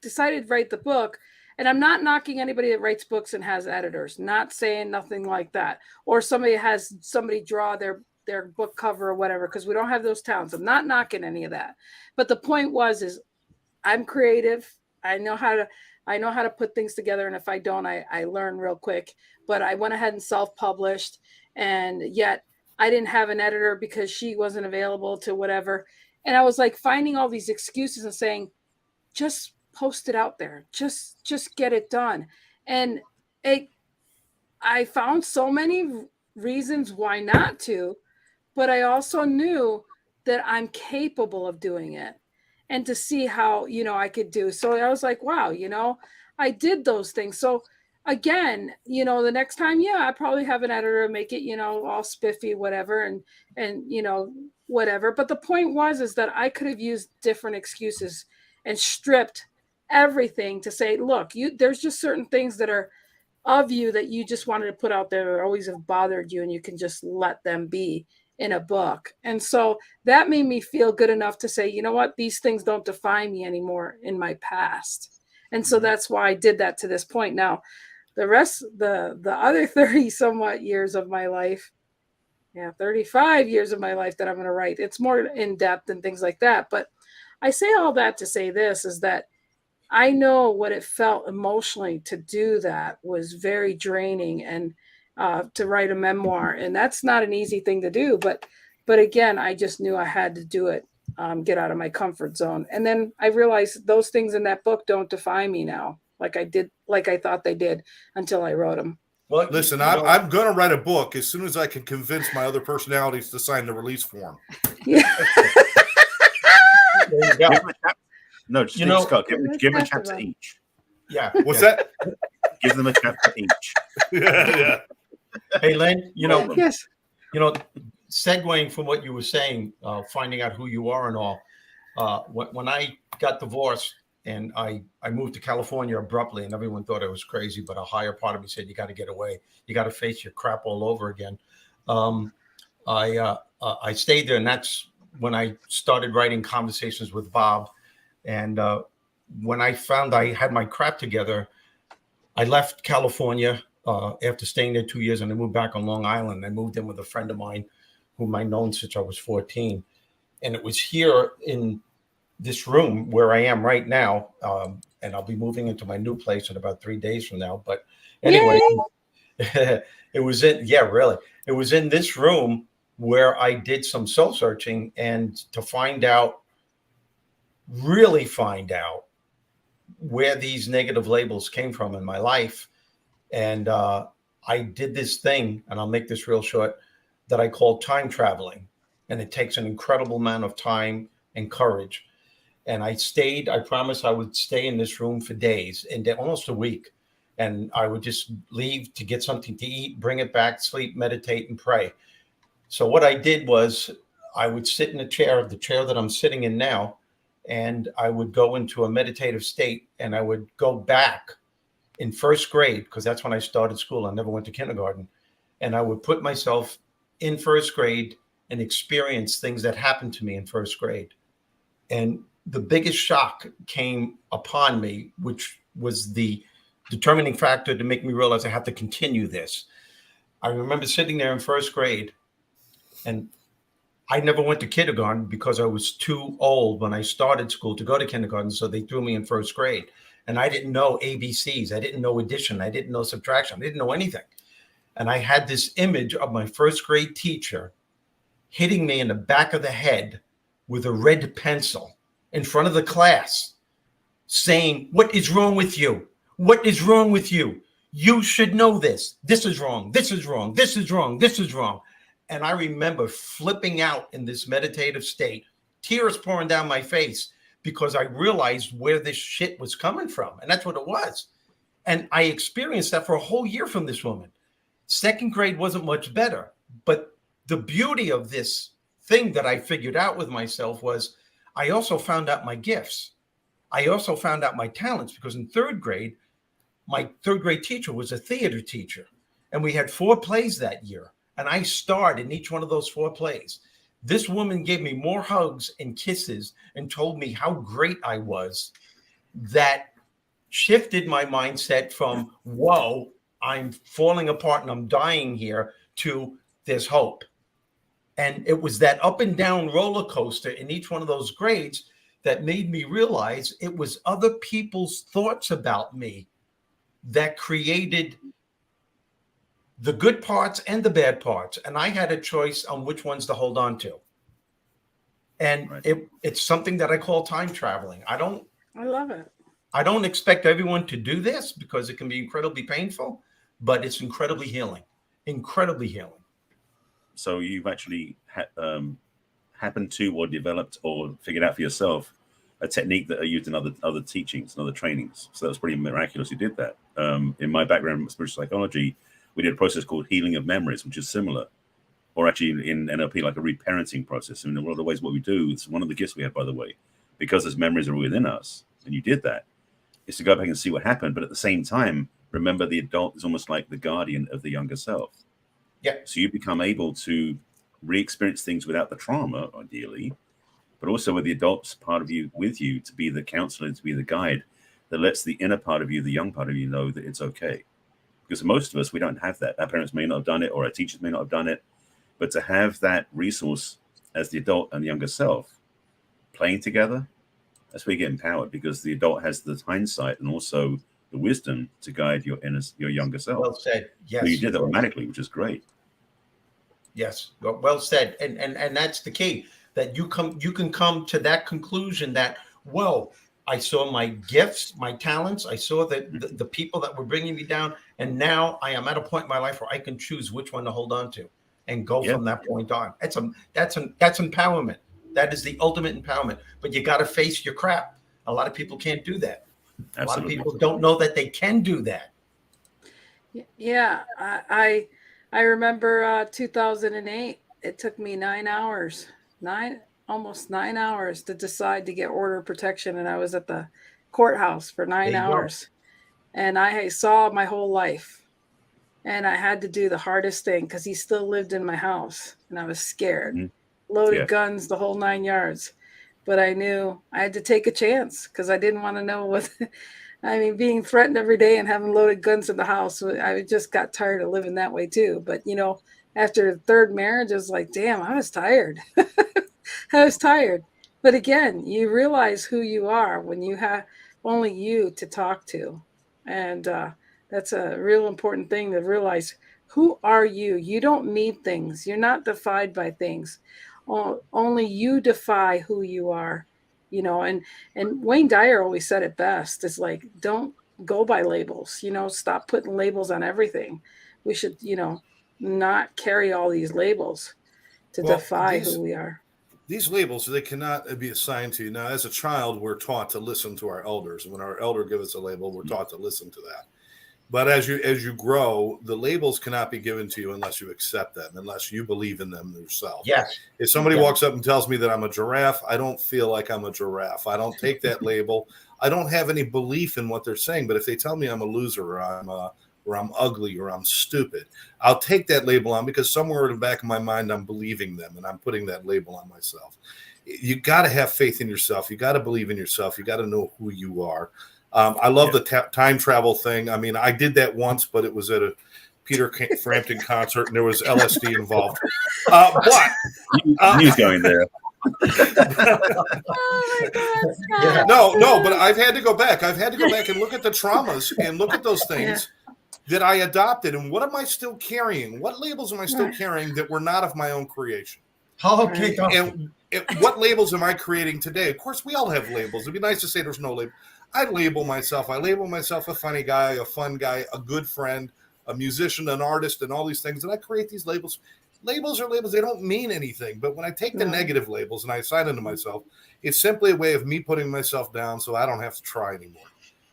decided to write the book, and I'm not knocking anybody that writes books and has editors, not saying nothing like that, or somebody draw their book cover or whatever, because we don't have those talents. I'm not knocking any of that. But the point is I'm creative. I know how to put things together. And if I don't, I learn real quick. But I went ahead and self-published, and yet I didn't have an editor because she wasn't available to whatever. And I was like finding all these excuses and saying, just post it out there. Just get it done. And I found so many reasons why not to, but I also knew that I'm capable of doing it, and to see how, I could do. So I was like, wow, I did those things. So again, the next time, I probably have an editor make it, all spiffy, whatever, and whatever. But the point is that I could have used different excuses and stripped everything to say, look, there's just certain things that are of you that you just wanted to put out there that always have bothered you, and you can just let them be in a book. And so that made me feel good enough to say, you know what, these things don't define me anymore in my past. And so that's why I did that to this point. Now, the rest, the other 30 somewhat years of my life, 35 years of my life that I'm going to write, it's more in depth and things like that. But I say all that to say this is that I know what it felt emotionally to do that was very draining, and to write a memoir. And that's not an easy thing to do. But again, I just knew I had to do it, get out of my comfort zone. And then I realized those things in that book don't define me now, like I thought they did until I wrote them. Well, listen, I'm going to write a book as soon as I can convince my other personalities to sign the release form. Yeah. There you go. No, just Scott, give them a chapter each. Yeah. What's that? Give them a chapter each. Yeah. Hey, Lynn, Yes. segueing from what you were saying, finding out who you are and all, when I got divorced and I moved to California abruptly, and everyone thought I was crazy, but a higher part of me said, you got to get away. You got to face your crap all over again. I stayed there, and that's when I started writing Conversations with Bob. And when I found I had my crap together, I left California after staying there 2 years, and I moved back on Long Island. I moved in with a friend of mine whom I've known since I was 14. And it was here in this room where I am right now. And I'll be moving into my new place in about 3 days from now. But anyway, it was in this room where I did some soul searching, and to really find out where these negative labels came from in my life. And I did this thing, and I'll make this real short, that I call time traveling. And it takes an incredible amount of time and courage. And I stayed. I promised I would stay in this room for days and almost a week. And I would just leave to get something to eat, bring it back, sleep, meditate, and pray. So what I did was I would sit in the chair that I'm sitting in now, and I would go into a meditative state, and I would go back in first grade, because that's when I started school. I never went to kindergarten. And I would put myself in first grade and experience things that happened to me in first grade. And the biggest shock came upon me, which was the determining factor to make me realize I have to continue this. I remember sitting there in first grade, and I never went to kindergarten because I was too old when I started school to go to kindergarten. So they threw me in first grade, and I didn't know ABCs. I didn't know addition. I didn't know subtraction. I didn't know anything. And I had this image of my first grade teacher hitting me in the back of the head with a red pencil in front of the class, saying, "What is wrong with you? What is wrong with you? You should know this. This is wrong. This is wrong. This is wrong. This is wrong." And I remember flipping out in this meditative state, tears pouring down my face, because I realized where this shit was coming from. And that's what it was. And I experienced that for a whole year from this woman. Second grade wasn't much better. But the beauty of this thing that I figured out with myself was I also found out my gifts. I also found out my talents, because in third grade, my third grade teacher was a theater teacher. And we had 4 plays that year. And I starred in each one of those 4 plays. This woman gave me more hugs and kisses and told me how great I was. That shifted my mindset from, whoa, I'm falling apart and I'm dying here, to there's hope. And it was that up and down roller coaster in each one of those grades that made me realize it was other people's thoughts about me that created the good parts and the bad parts. And I had a choice on which ones to hold on to. And it's something that I call time traveling. I love it. I don't expect everyone to do this, because it can be incredibly painful, but it's incredibly healing. Incredibly healing. So you've actually happened to, or developed, or figured out for yourself a technique that are used in other teachings and other trainings. So that was pretty miraculous. You did that. In my background in spiritual psychology, we did a process called healing of memories, which is similar, or actually in NLP, like a reparenting process. And in a lot of ways, what we do, it's one of the gifts we have, by the way, because those memories are within us, and you did that, is to go back and see what happened. But at the same time, remember the adult is almost like the guardian of the younger self. Yeah. So you become able to re-experience things without the trauma, ideally, but also with the adults part of you with you, to be the counselor, to be the guide that lets the inner part of you, the young part of you, know that it's okay. Because most of us, we don't have that. Our parents may not have done it, or our teachers may not have done it. But to have that resource as the adult and the younger self playing together, that's where you get empowered, because the adult has the hindsight and also the wisdom to guide your younger self. Well said. Yes. So you did that automatically, which is great. Yes. Well said. And that's the key, that you can come to that conclusion that, whoa, I saw my gifts, my talents. I saw that the people that were bringing me down. And now I am at a point in my life where I can choose which one to hold on to and go from that point on. That's empowerment. That is the ultimate empowerment. But you got to face your crap. A lot of people can't do that. Absolutely. A lot of people don't know that they can do that. Yeah. I remember 2008. It took me 9 hours. Almost 9 hours to decide to get order of protection. And I was at the courthouse for 9 hours. And I saw my whole life. And I had to do the hardest thing, because he still lived in my house. And I was scared. Mm-hmm. Loaded guns, the whole 9 yards. But I knew I had to take a chance, because I didn't want to know what... I mean, being threatened every day and having loaded guns in the house, I just got tired of living that way too. But, after the third marriage, I was like, damn, I was tired. I was tired. But again, you realize who you are when you have only you to talk to. And that's a real important thing, to realize, who are you? You don't need things. You're not defined by things. Only you define who you are. And Wayne Dyer always said it best. It's like, don't go by labels, stop putting labels on everything. We should, not carry all these labels to define who we are. these labels, they cannot be assigned to you. Now, as a child, we're taught to listen to our elders. When our elder gives us a label, we're taught to listen to that. But as you grow, the labels cannot be given to you unless you accept them, unless you believe in them yourself. Yes. If somebody walks up and tells me that I'm a giraffe, I don't feel like I'm a giraffe. I don't take that label. I don't have any belief in what they're saying. But if they tell me I'm a loser, or I'm ugly, or I'm stupid, I'll take that label on, because somewhere in the back of my mind, I'm believing them and I'm putting that label on myself. You got to have faith in yourself. You got to believe in yourself. You got to know who you are. I love the time travel thing. I mean, I did that once, but it was at a Peter Frampton concert, and there was LSD involved. But news going there. Oh my God, Scott. No, but I've had to go back. I've had to go back and look at the traumas and look at those things that I adopted, and what am I still carrying? What labels am I still carrying that were not of my own creation? Oh, okay. And what labels am I creating today? Of course, we all have labels. It'd be nice to say there's no label. I label myself. I label myself a funny guy, a fun guy, a good friend, a musician, an artist, and all these things. And I create these labels. Labels are labels. They don't mean anything. But when I take the negative labels and I assign them to myself, it's simply a way of me putting myself down so I don't have to try anymore.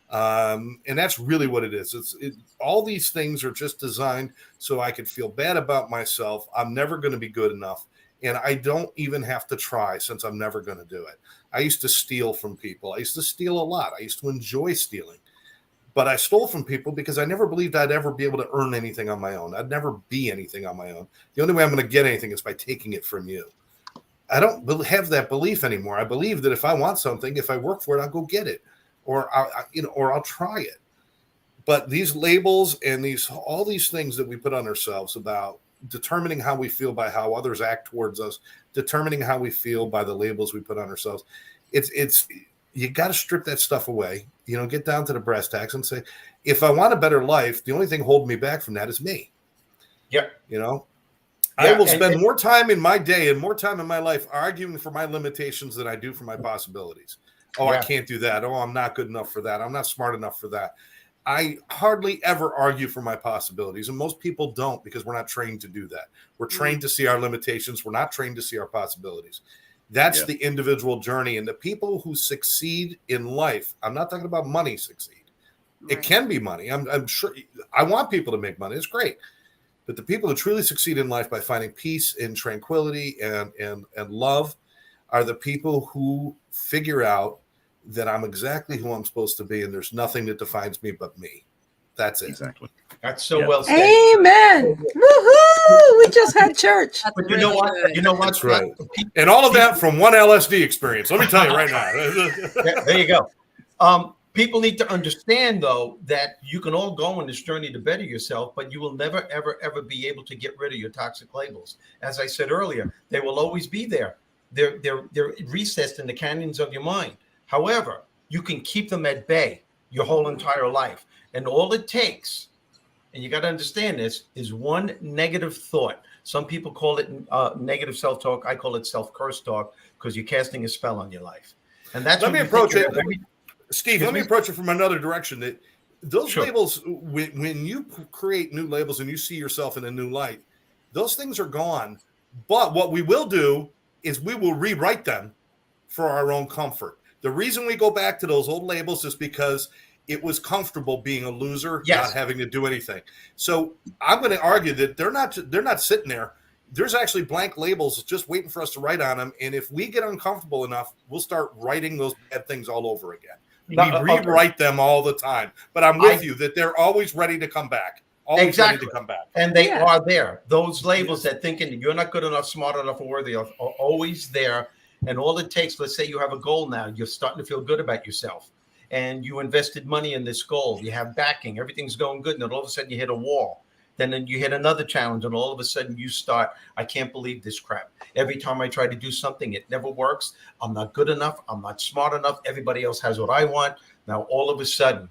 And that's really what it is. All these things are just designed so I could feel bad about myself. I'm never going to be good enough. And I don't even have to try, since I'm never going to do it. I used to steal from people. I used to steal a lot. I used to enjoy stealing. But I stole from people because I never believed I'd ever be able to earn anything on my own. I'd never be anything on my own. The only way I'm going to get anything is by taking it from you. I don't have that belief anymore. I believe that if I want something, if I work for it, I'll go get it, or I'll try it. But these labels and all these things that we put on ourselves about determining how we feel by how others act towards us, determining how we feel by the labels we put on ourselves. It's you got to strip that stuff away, get down to the brass tacks and say, if I want a better life, the only thing holding me back from that is me. Yep. I will spend more time in my day and more time in my life arguing for my limitations than I do for my possibilities. Oh, I can't do that. Oh, I'm not good enough for that. I'm not smart enough for that. I hardly ever argue for my possibilities, and most people don't, because we're not trained to do that. We're trained to see our limitations. We're not trained to see our possibilities. That's the individual journey. And the people who succeed in life, I'm not talking about money succeed. Right. It can be money. I'm sure I want people to make money. It's great. But the people who truly succeed in life by finding peace and tranquility and love are the people who figure out that I'm exactly who I'm supposed to be, and there's nothing that defines me but me. That's it. Exactly. That's so well said. Amen. Woohoo! We just had church. But you know what? That's right. And all of that from one LSD experience. Let me tell you right now. There you go. People need to understand, though, that you can all go on this journey to better yourself, but you will never, ever, ever be able to get rid of your toxic labels. As I said earlier, they will always be there. They're recessed in the canyons of your mind. However, you can keep them at bay your whole entire life. And all it takes, and you got to understand this, is one negative thought. Some people call it negative self-talk. I call it self-curse talk, because you're casting a spell on your life. And that's let me approach it. Steve, let me approach it from another direction. That those labels, when you create new labels and you see yourself in a new light, those things are gone. But what we will do is we will rewrite them for our own comfort. The reason we go back to those old labels is because it was comfortable being a loser, not having to do anything. So I'm going to argue that they're not sitting there. There's actually blank labels just waiting for us to write on them. And if we get uncomfortable enough, we'll start writing those bad things all over again. We rewrite them all the time. But I'm with you that they're always ready to come back. Always ready to come back. And they are there. Those labels that thinking you're not good enough, smart enough, or worthy are always there. And all it takes, let's say you have a goal now, you're starting to feel good about yourself, and you invested money in this goal, you have backing, everything's going good, and then all of a sudden you hit a wall. Then you hit another challenge, and all of a sudden you start, I can't believe this crap. Every time I try to do something, it never works. I'm not good enough. I'm not smart enough. Everybody else has what I want. Now, all of a sudden,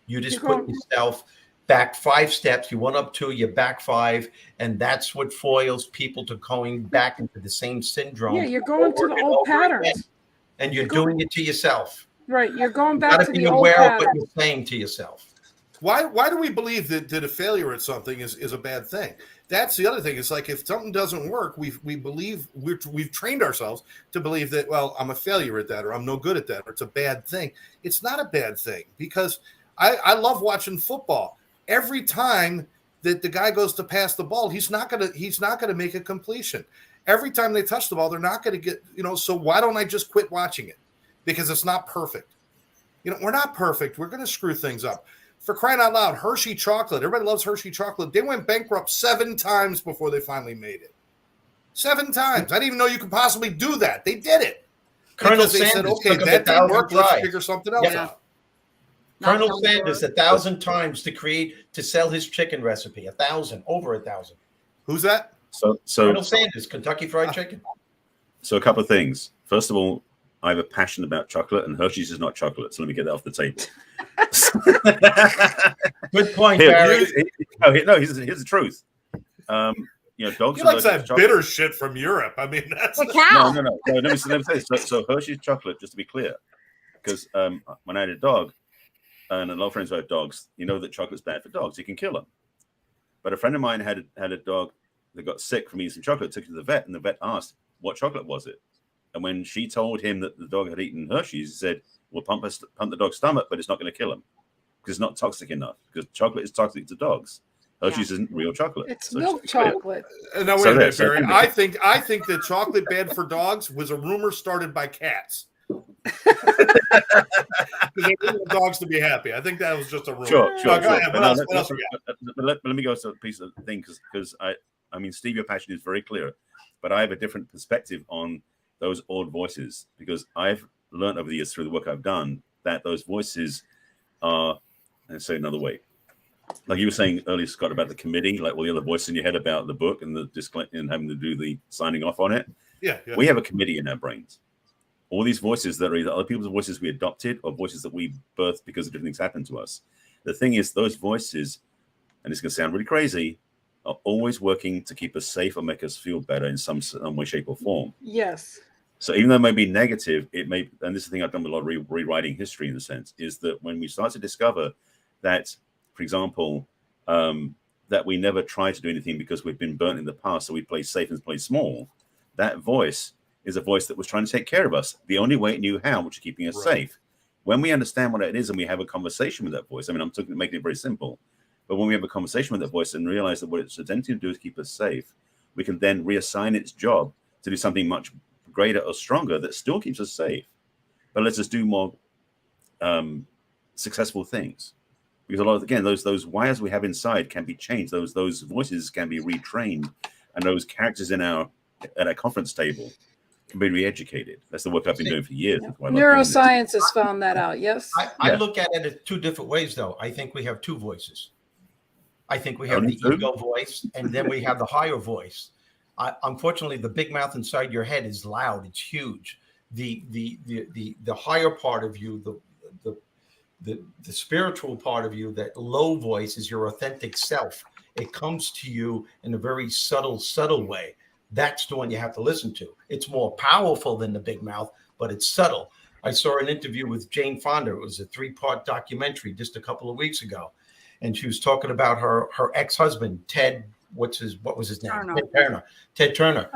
you just put yourself back 5 steps. You went up 2, you're back 5. And that's what foils people to going back into the same syndrome. Yeah, you're going to the old patterns. And you're doing it to yourself. Right. You're going back to the old patterns. You got to be aware of what you're saying to yourself. Why do we believe that a failure at something is a bad thing? that's the other thing. It's like if something doesn't work, we believe we've trained ourselves to believe that, well, I'm a failure at that, or I'm no good at that, or it's a bad thing. It's not a bad thing, because I love watching football. Every time that the guy goes to pass the ball, he's not gonna make a completion. Every time they touch the ball, they're not gonna get, so why don't I just quit watching it? Because it's not perfect. We're not perfect. We're gonna screw things up. For crying out loud, Hershey chocolate. Everybody loves Hershey chocolate. They went bankrupt 7 times before they finally made it. 7 times. I didn't even know you could possibly do that. They did it. Colonel They said, Sanders okay, took that didn't work. tries. Let's figure something else out. Colonel Sanders 1,000 times to sell his chicken recipe. 1,000, over 1,000. Who's that? So Colonel Sanders, Kentucky Fried Chicken. So a couple of things. First of all, I have a passion about chocolate, and Hershey's is not chocolate. So let me get that off the table. Good point, Barry. Here's the truth. Dogs. You like that bitter shit from Europe. I mean, that's the cow. No. Let me say this. So Hershey's chocolate, just to be clear, because when I had a dog, and a lot of friends who have dogs, that chocolate's bad for dogs. You can kill them. But a friend of mine had a dog that got sick from eating some chocolate, took it to the vet, and the vet asked, what chocolate was it? And when she told him that the dog had eaten Hershey's, he said, "We'll pump the dog's stomach, but it's not going to kill him because it's not toxic enough. Because chocolate is toxic to dogs. Hershey's isn't real chocolate. It's milk chocolate." Now wait a minute, Barry. I think that chocolate bad for dogs was a rumor started by cats. Because they want dogs to be happy. I think that was just a rumor. Sure. What Let me go to a piece of the thing, because I mean, Steve, your passion is very clear, but I have a different perspective on those odd voices, because I've learned over the years through the work I've done that those voices are, let's say another way, like you were saying earlier, Scott, about the committee, like all the other voices in your head about the book and and having to do the signing off on it. Yeah. We have a committee in our brains. All these voices that are either other people's voices we adopted or voices that we birthed because of different things happened to us. The thing is, those voices, and it's going to sound really crazy, are always working to keep us safe or make us feel better in some way, shape, or form. Yes. So even though it may be negative, it may, and this is the thing I've done with a lot of rewriting history in a sense, is that when we start to discover that, for example, that we never try to do anything because we've been burnt in the past, so we play safe and play small, that voice is a voice that was trying to take care of us the only way it knew how, which is keeping us safe. When we understand what it is and we have a conversation with that voice, I mean, I'm making it very simple, but when we have a conversation with that voice and realize that what it's intended to do is keep us safe, we can then reassign its job to do something much greater or stronger that still keeps us safe, but lets us do more successful things. Because a lot of, again, those wires we have inside can be changed. Those voices can be retrained, and those characters at our conference table can be re-educated. That's the work I've been doing for years. Neuroscience has found that out. Yes. I look at it in 2 different ways, though. I think we have 2 voices. I think we have the ego voice, and then we have the higher voice. Unfortunately, the big mouth inside your head is loud. It's huge. The higher part of you, the spiritual part of you, that low voice, is your authentic self. It comes to you in a very subtle way. That's the one you have to listen to. It's more powerful than the big mouth, but it's subtle. I saw an interview with Jane Fonda. It was a 3-part documentary just a couple of weeks ago. And she was talking about her ex-husband, Ted. What was his name? Ted Turner.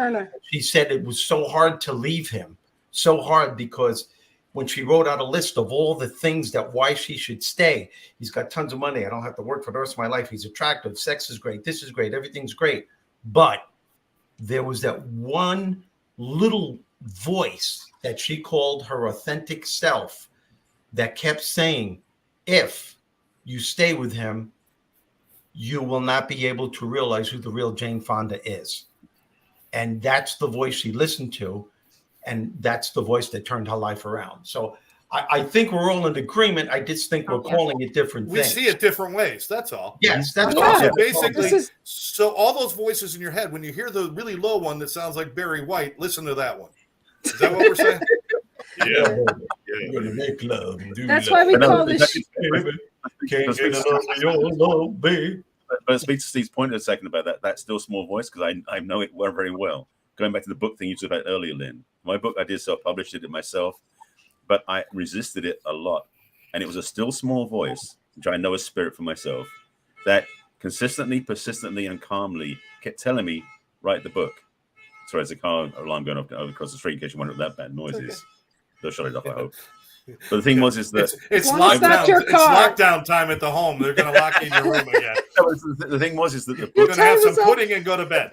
She said it was so hard to leave him. So hard, because when she wrote out a list of all the things why she should stay, he's got tons of money. I don't have to work for the rest of my life. He's attractive. Sex is great. This is great. Everything's great. But there was that one little voice that she called her authentic self that kept saying, if you stay with him, you will not be able to realize who the real Jane Fonda is. And that's the voice she listened to. And that's the voice that turned her life around. So I think we're all in agreement. I just think we're calling it different things. We see it different ways. That's all. Yes, that's all. all. So basically, so all those voices in your head, when you hear the really low one that sounds like Barry White, listen to that one. Is that what we're saying? Yeah. We're gonna make love. That's why we call this. Can't get enough of your love, babe. But speak to Steve's point a second about that still small voice, because I know it very well. Going back to the book thing you talked about earlier, Lynn. My book, I did self-published it myself, but I resisted it a lot. And it was a still small voice, which I know is spirit for myself, that consistently, persistently, and calmly kept telling me, write the book. Sorry, it's a car alarm going off across the street in case you wonder what that bad noise is. They'll shut it off, I hope. But the thing was, is that it's long as not lockdown. your It's car. lockdown time at the home. They're going to lock you in your room again. the thing was, is that the You're book, going to have some time is up. pudding and go to bed.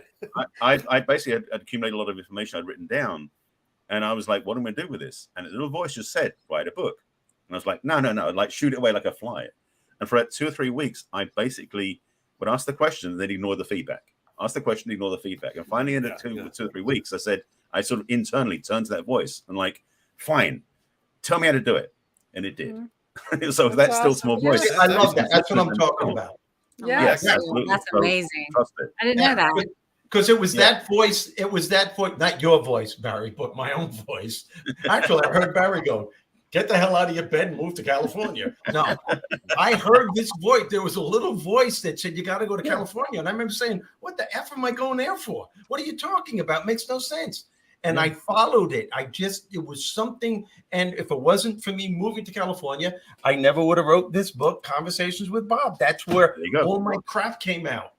I basically had accumulated a lot of information I'd written down, and I was like, what am I going to do with this? And a little voice just said, write a book. And I was like, no, like shoot it away like a fly. And for 2 or 3 weeks, I basically would ask the question and then ignore the feedback. Ask the question, ignore the feedback. And finally, in 2 or 3 weeks, I sort of internally turned to that voice and like, fine, tell me how to do it. And it did. Mm-hmm. So that's still small voice. I love that. That's what I'm talking about. Yes, absolutely. That's amazing. Trust it. I didn't know that. Because it was that voice, not your voice, Barry, but my own voice. Actually, I heard Barry go, get the hell out of your bed and move to California. No, I heard this voice. There was a little voice that said, you got to go to California. And I remember saying, what the F am I going there for? What are you talking about? Makes no sense. And I followed it. It was something. And if it wasn't for me moving to California, I never would have wrote this book, Conversations with Bob. That's where all my crap came out.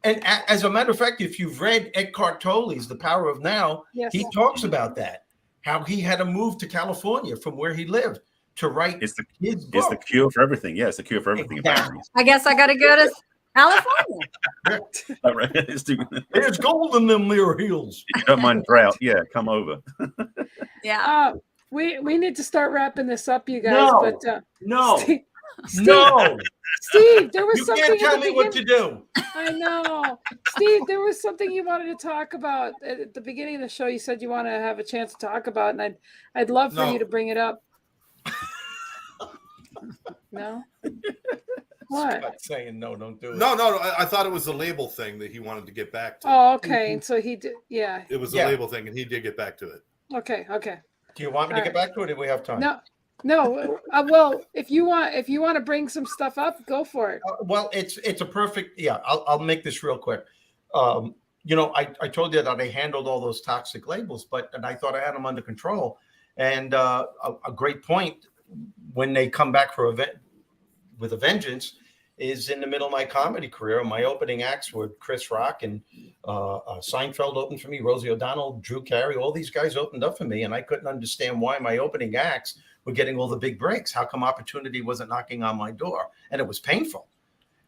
And as a matter of fact, if you've read Eckhart Tolle's The Power of Now, he talks about that, how he had to move to California from where he lived to write his book. It's the cure for everything. Yeah, it's the cure for everything. Exactly. I guess I got to go to California. There's gold in them there hills. If you don't mind drought, come over. Yeah. We need to start wrapping this up, you guys. No, but no, Steve, Steve, there was something. You can't tell me what to do. I know, Steve. There was something you wanted to talk about at the beginning of the show. You said you want to have a chance to talk about, and I'd love for you to bring it up. No. What? Scott's saying no, don't do it. No. I thought it was the label thing that he wanted to get back to. Oh, okay. And so he did. Yeah. It was the label thing, and he did get back to it. Okay. Do you want me to get back to it? Or do we have time? No. Well, if you want to bring some stuff up, go for it. Well, it's a perfect. Yeah, I'll make this real quick. I told you that I handled all those toxic labels, and I thought I had them under control. And a great point when they come back with a vengeance is in the middle of my comedy career. My opening acts were Chris Rock and Seinfeld opened for me, Rosie O'Donnell, Drew Carey, all these guys opened up for me. And I couldn't understand why my opening acts were getting all the big breaks. How come opportunity wasn't knocking on my door? And it was painful.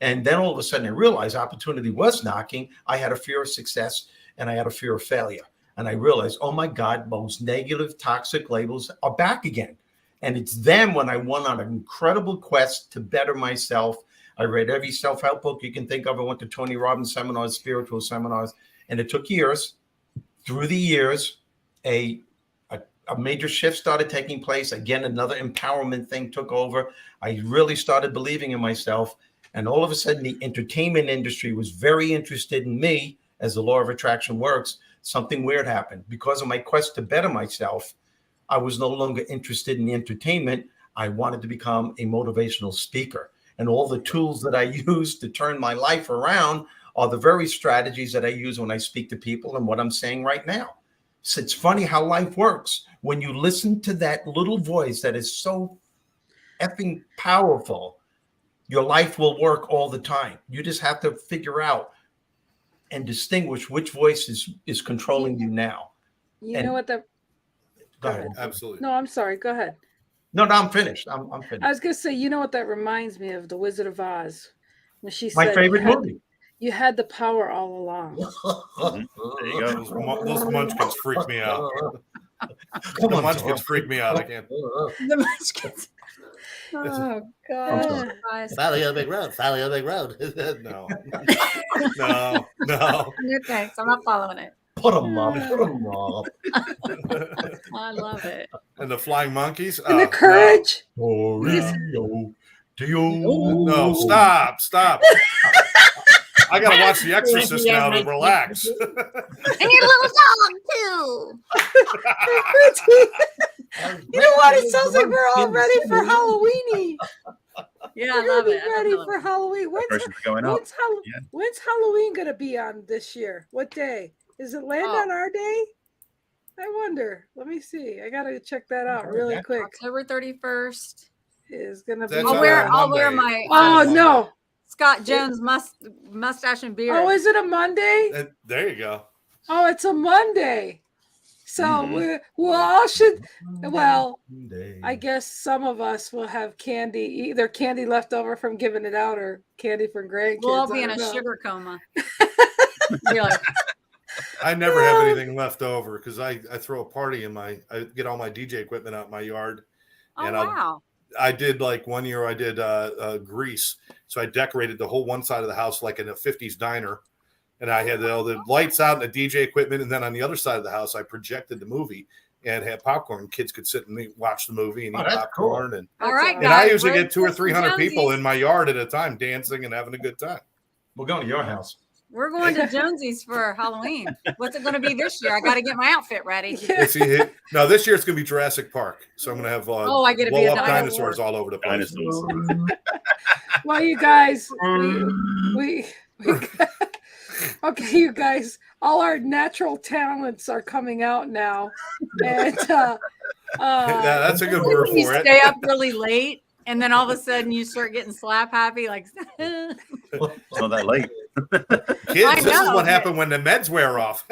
And then all of a sudden I realized opportunity was knocking. I had a fear of success and I had a fear of failure. And I realized, oh my God, those negative toxic labels are back again. And it's then when I went on an incredible quest to better myself. I read every self-help book you can think of. I went to Tony Robbins seminars, spiritual seminars, and it took years. Through the years, a major shift started taking place. Again, another empowerment thing took over. I really started believing in myself. And all of a sudden, the entertainment industry was very interested in me. As the law of attraction works, something weird happened. Because of my quest to better myself, I was no longer interested in entertainment. I wanted to become a motivational speaker. And all the tools that I use to turn my life around are the very strategies that I use when I speak to people and what I'm saying right now. So it's funny how life works. When you listen to that little voice that is so effing powerful, your life will work all the time. You just have to figure out and distinguish which voice is controlling you now. You know what the... Go ahead. Absolutely. No, I'm sorry. Go ahead. No, I'm finished. I'm finished. I was going to say, you know what that reminds me of? The Wizard of Oz. When she My said, favorite movie. You had the power all along. There you go. Those munchkins freak me out. Come on, munchkins freak me out. I can't. The munchkins. Oh, God. Follow your big road. Follow your big road. No. No. Okay, so I'm not following it. Put them up. I love it. And the flying monkeys. And the courage. No, stop. I gotta watch The Exorcist now to relax. And your little dog, too. You know what? It sounds like we're all ready for Halloweeny. Yeah, I We're love gonna it. be ready for Halloween. When's Halloween going to be on this year? What day? Is it land on our day? I wonder. Let me see. I got to check that out really quick. October 31st. Is going to be. That's I'll wear my. Oh, no. Scott Jones mustache and beard. Oh, is it a Monday? There you go. Oh, it's a Monday. So we all should. Well, I guess some of us will have candy, either candy left over from giving it out or candy from grandkids. We'll all be in a sugar coma. I never have anything left over because I throw a party I get all my DJ equipment out in my yard. Oh, And wow. I did like one year I did Grease. So I decorated the whole one side of the house like in a 50s diner. And I had all the lights out and the DJ equipment. And then on the other side of the house, I projected the movie and had popcorn. Kids could sit and watch the movie and eat popcorn. Cool. And, all right, and I usually guys, get 200 or 300 people in my yard at a time dancing and having a good time. We're going to your house. We're going to Jonesy's for Halloween. What's it going to be this year? I got to get my outfit ready. No, this year it's going to be Jurassic Park. So I'm going to have I get to be blow a up dinosaur. dinosaurs all over the place. Well, you guys, we okay, you guys, all our natural talents are coming out now. And that's a good word You for it. stay up really late, and then all of a sudden you start getting slap happy, like It's not that late. Kids, this is what happened when the meds wear off.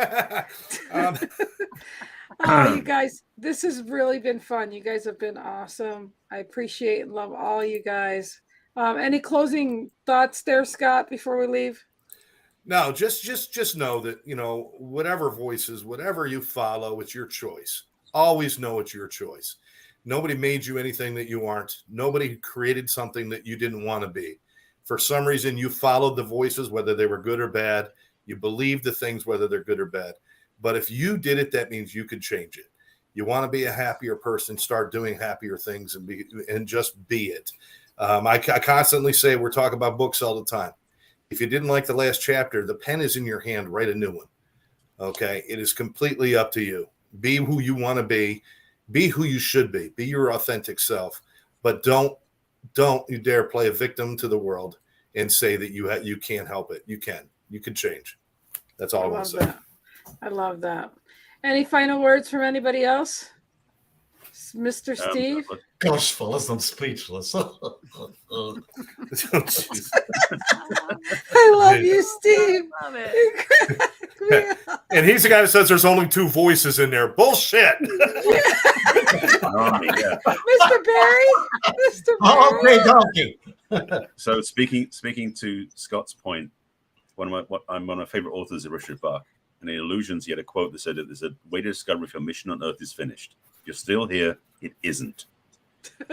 Oh, you guys, this has really been fun. You guys have been awesome. I appreciate and love all you guys. Any closing thoughts there, Scott, before we leave? No, just know that, whatever voices, whatever you follow, it's your choice. Always know it's your choice. Nobody made you anything that you aren't. Nobody created something that you didn't want to be. For some reason, you followed the voices, whether they were good or bad. You believe the things, whether they're good or bad. But if you did it, that means you could change it. You want to be a happier person, start doing happier things and just be it. I constantly say, we're talking about books all the time. If you didn't like the last chapter, the pen is in your hand. Write a new one. Okay. It is completely up to you. Be who you want to be. Be who you should be. Be your authentic self. But don't you dare play a victim to the world and say that you can't help it. You can. You can change. That's all I want to say. I love that. Any final words from anybody else? Mr. Steve? Gosh, fellas, I'm speechless. I love you, Steve. I love it. And he's the guy that says there's only two voices in there. Bullshit. Yeah. Mr. Barry? Mr. Barry? Oh, okay, donkey. So speaking to Scott's point, one of my favorite authors is Richard Bach. And in Illusions, he had a quote that said that there's a way to discover if your mission on Earth is finished. If you're still here, it isn't.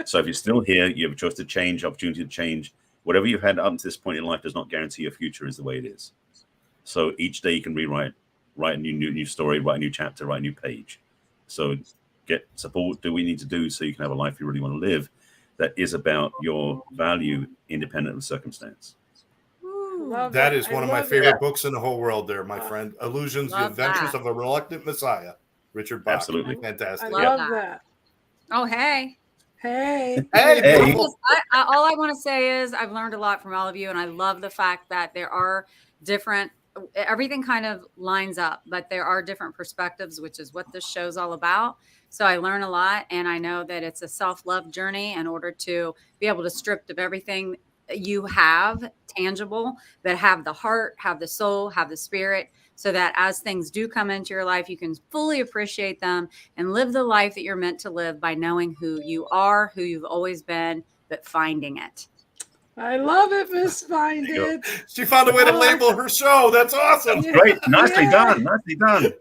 So if you're still here, you have a choice to change, opportunity to change. Whatever you've had up to this point in life does not guarantee your future is the way it is. So each day you can write a new story, write a new chapter, write a new page. So get support, do what you need to do so you can have a life you really want to live that is about your value independent of circumstance. That is one of my favorite books in the whole world there, my friend. Illusions, The Adventures of a Reluctant Messiah. Richard Bach. Absolutely. Fantastic. I love that. Oh, hey. Hey. All I want to say is I've learned a lot from all of you, and I love the fact that there are everything kind of lines up, but there are different perspectives, which is what this show's all about. So I learn a lot, and I know that it's a self-love journey in order to be able to strip of everything you have tangible, that have the heart, have the soul, have the spirit, so that as things do come into your life, you can fully appreciate them and live the life that you're meant to live by knowing who you are, who you've always been, but finding it. I love it, Miss Find It. She found a way to label her show. That's awesome. Great. Nicely done. Nicely done.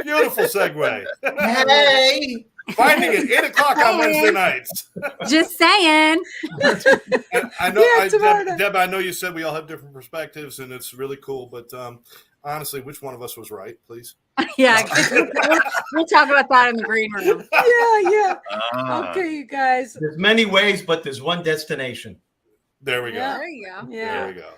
Beautiful segue. Hey. Finding it 8:00 on Wednesday nights. Just saying. And I know, Yeah, Deb, I know you said we all have different perspectives, and it's really cool. But honestly, which one of us was right, please? Yeah, we'll talk about that in the green room. Yeah. Okay, you guys. There's many ways, but there's one destination. There we go. Yeah. There you go. Yeah. There we go.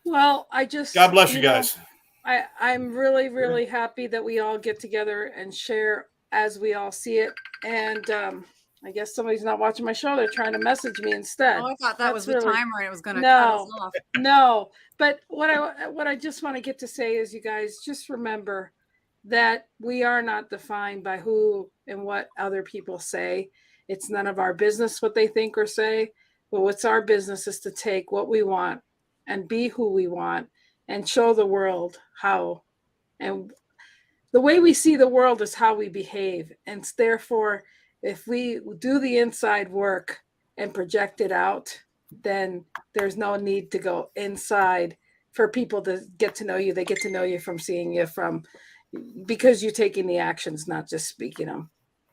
Well, I just God bless you guys. I'm really, really happy that we all get together and share as we all see it. And I guess somebody's not watching my show. They're trying to message me instead. Oh, I thought that was the timer and it was going to cut No, us off. no. But what I just want to get to say is, you guys just remember that we are not defined by who and what other people say. It's none of our business what they think or say. But what's our business is to take what we want and be who we want and show the world how. And the way we see the world is how we behave. And therefore, if we do the inside work and project it out, then there's no need to go inside for people to get to know you. They get to know you from seeing you because you're taking the actions, not just speaking them.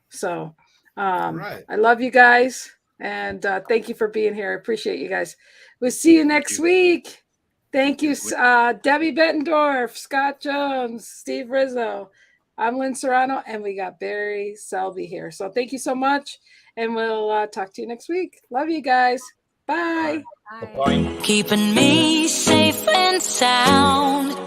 So Right. I love you guys. And thank you for being here. I appreciate you guys. We'll see you next week. Thank you, Debbie Bettendorf, Scott Jones, Steve Rizzo. I'm Lynn Serrano, and we got Barry Selby here. So thank you so much, and we'll talk to you next week. Love you guys. Bye. Bye. Keeping me safe and sound.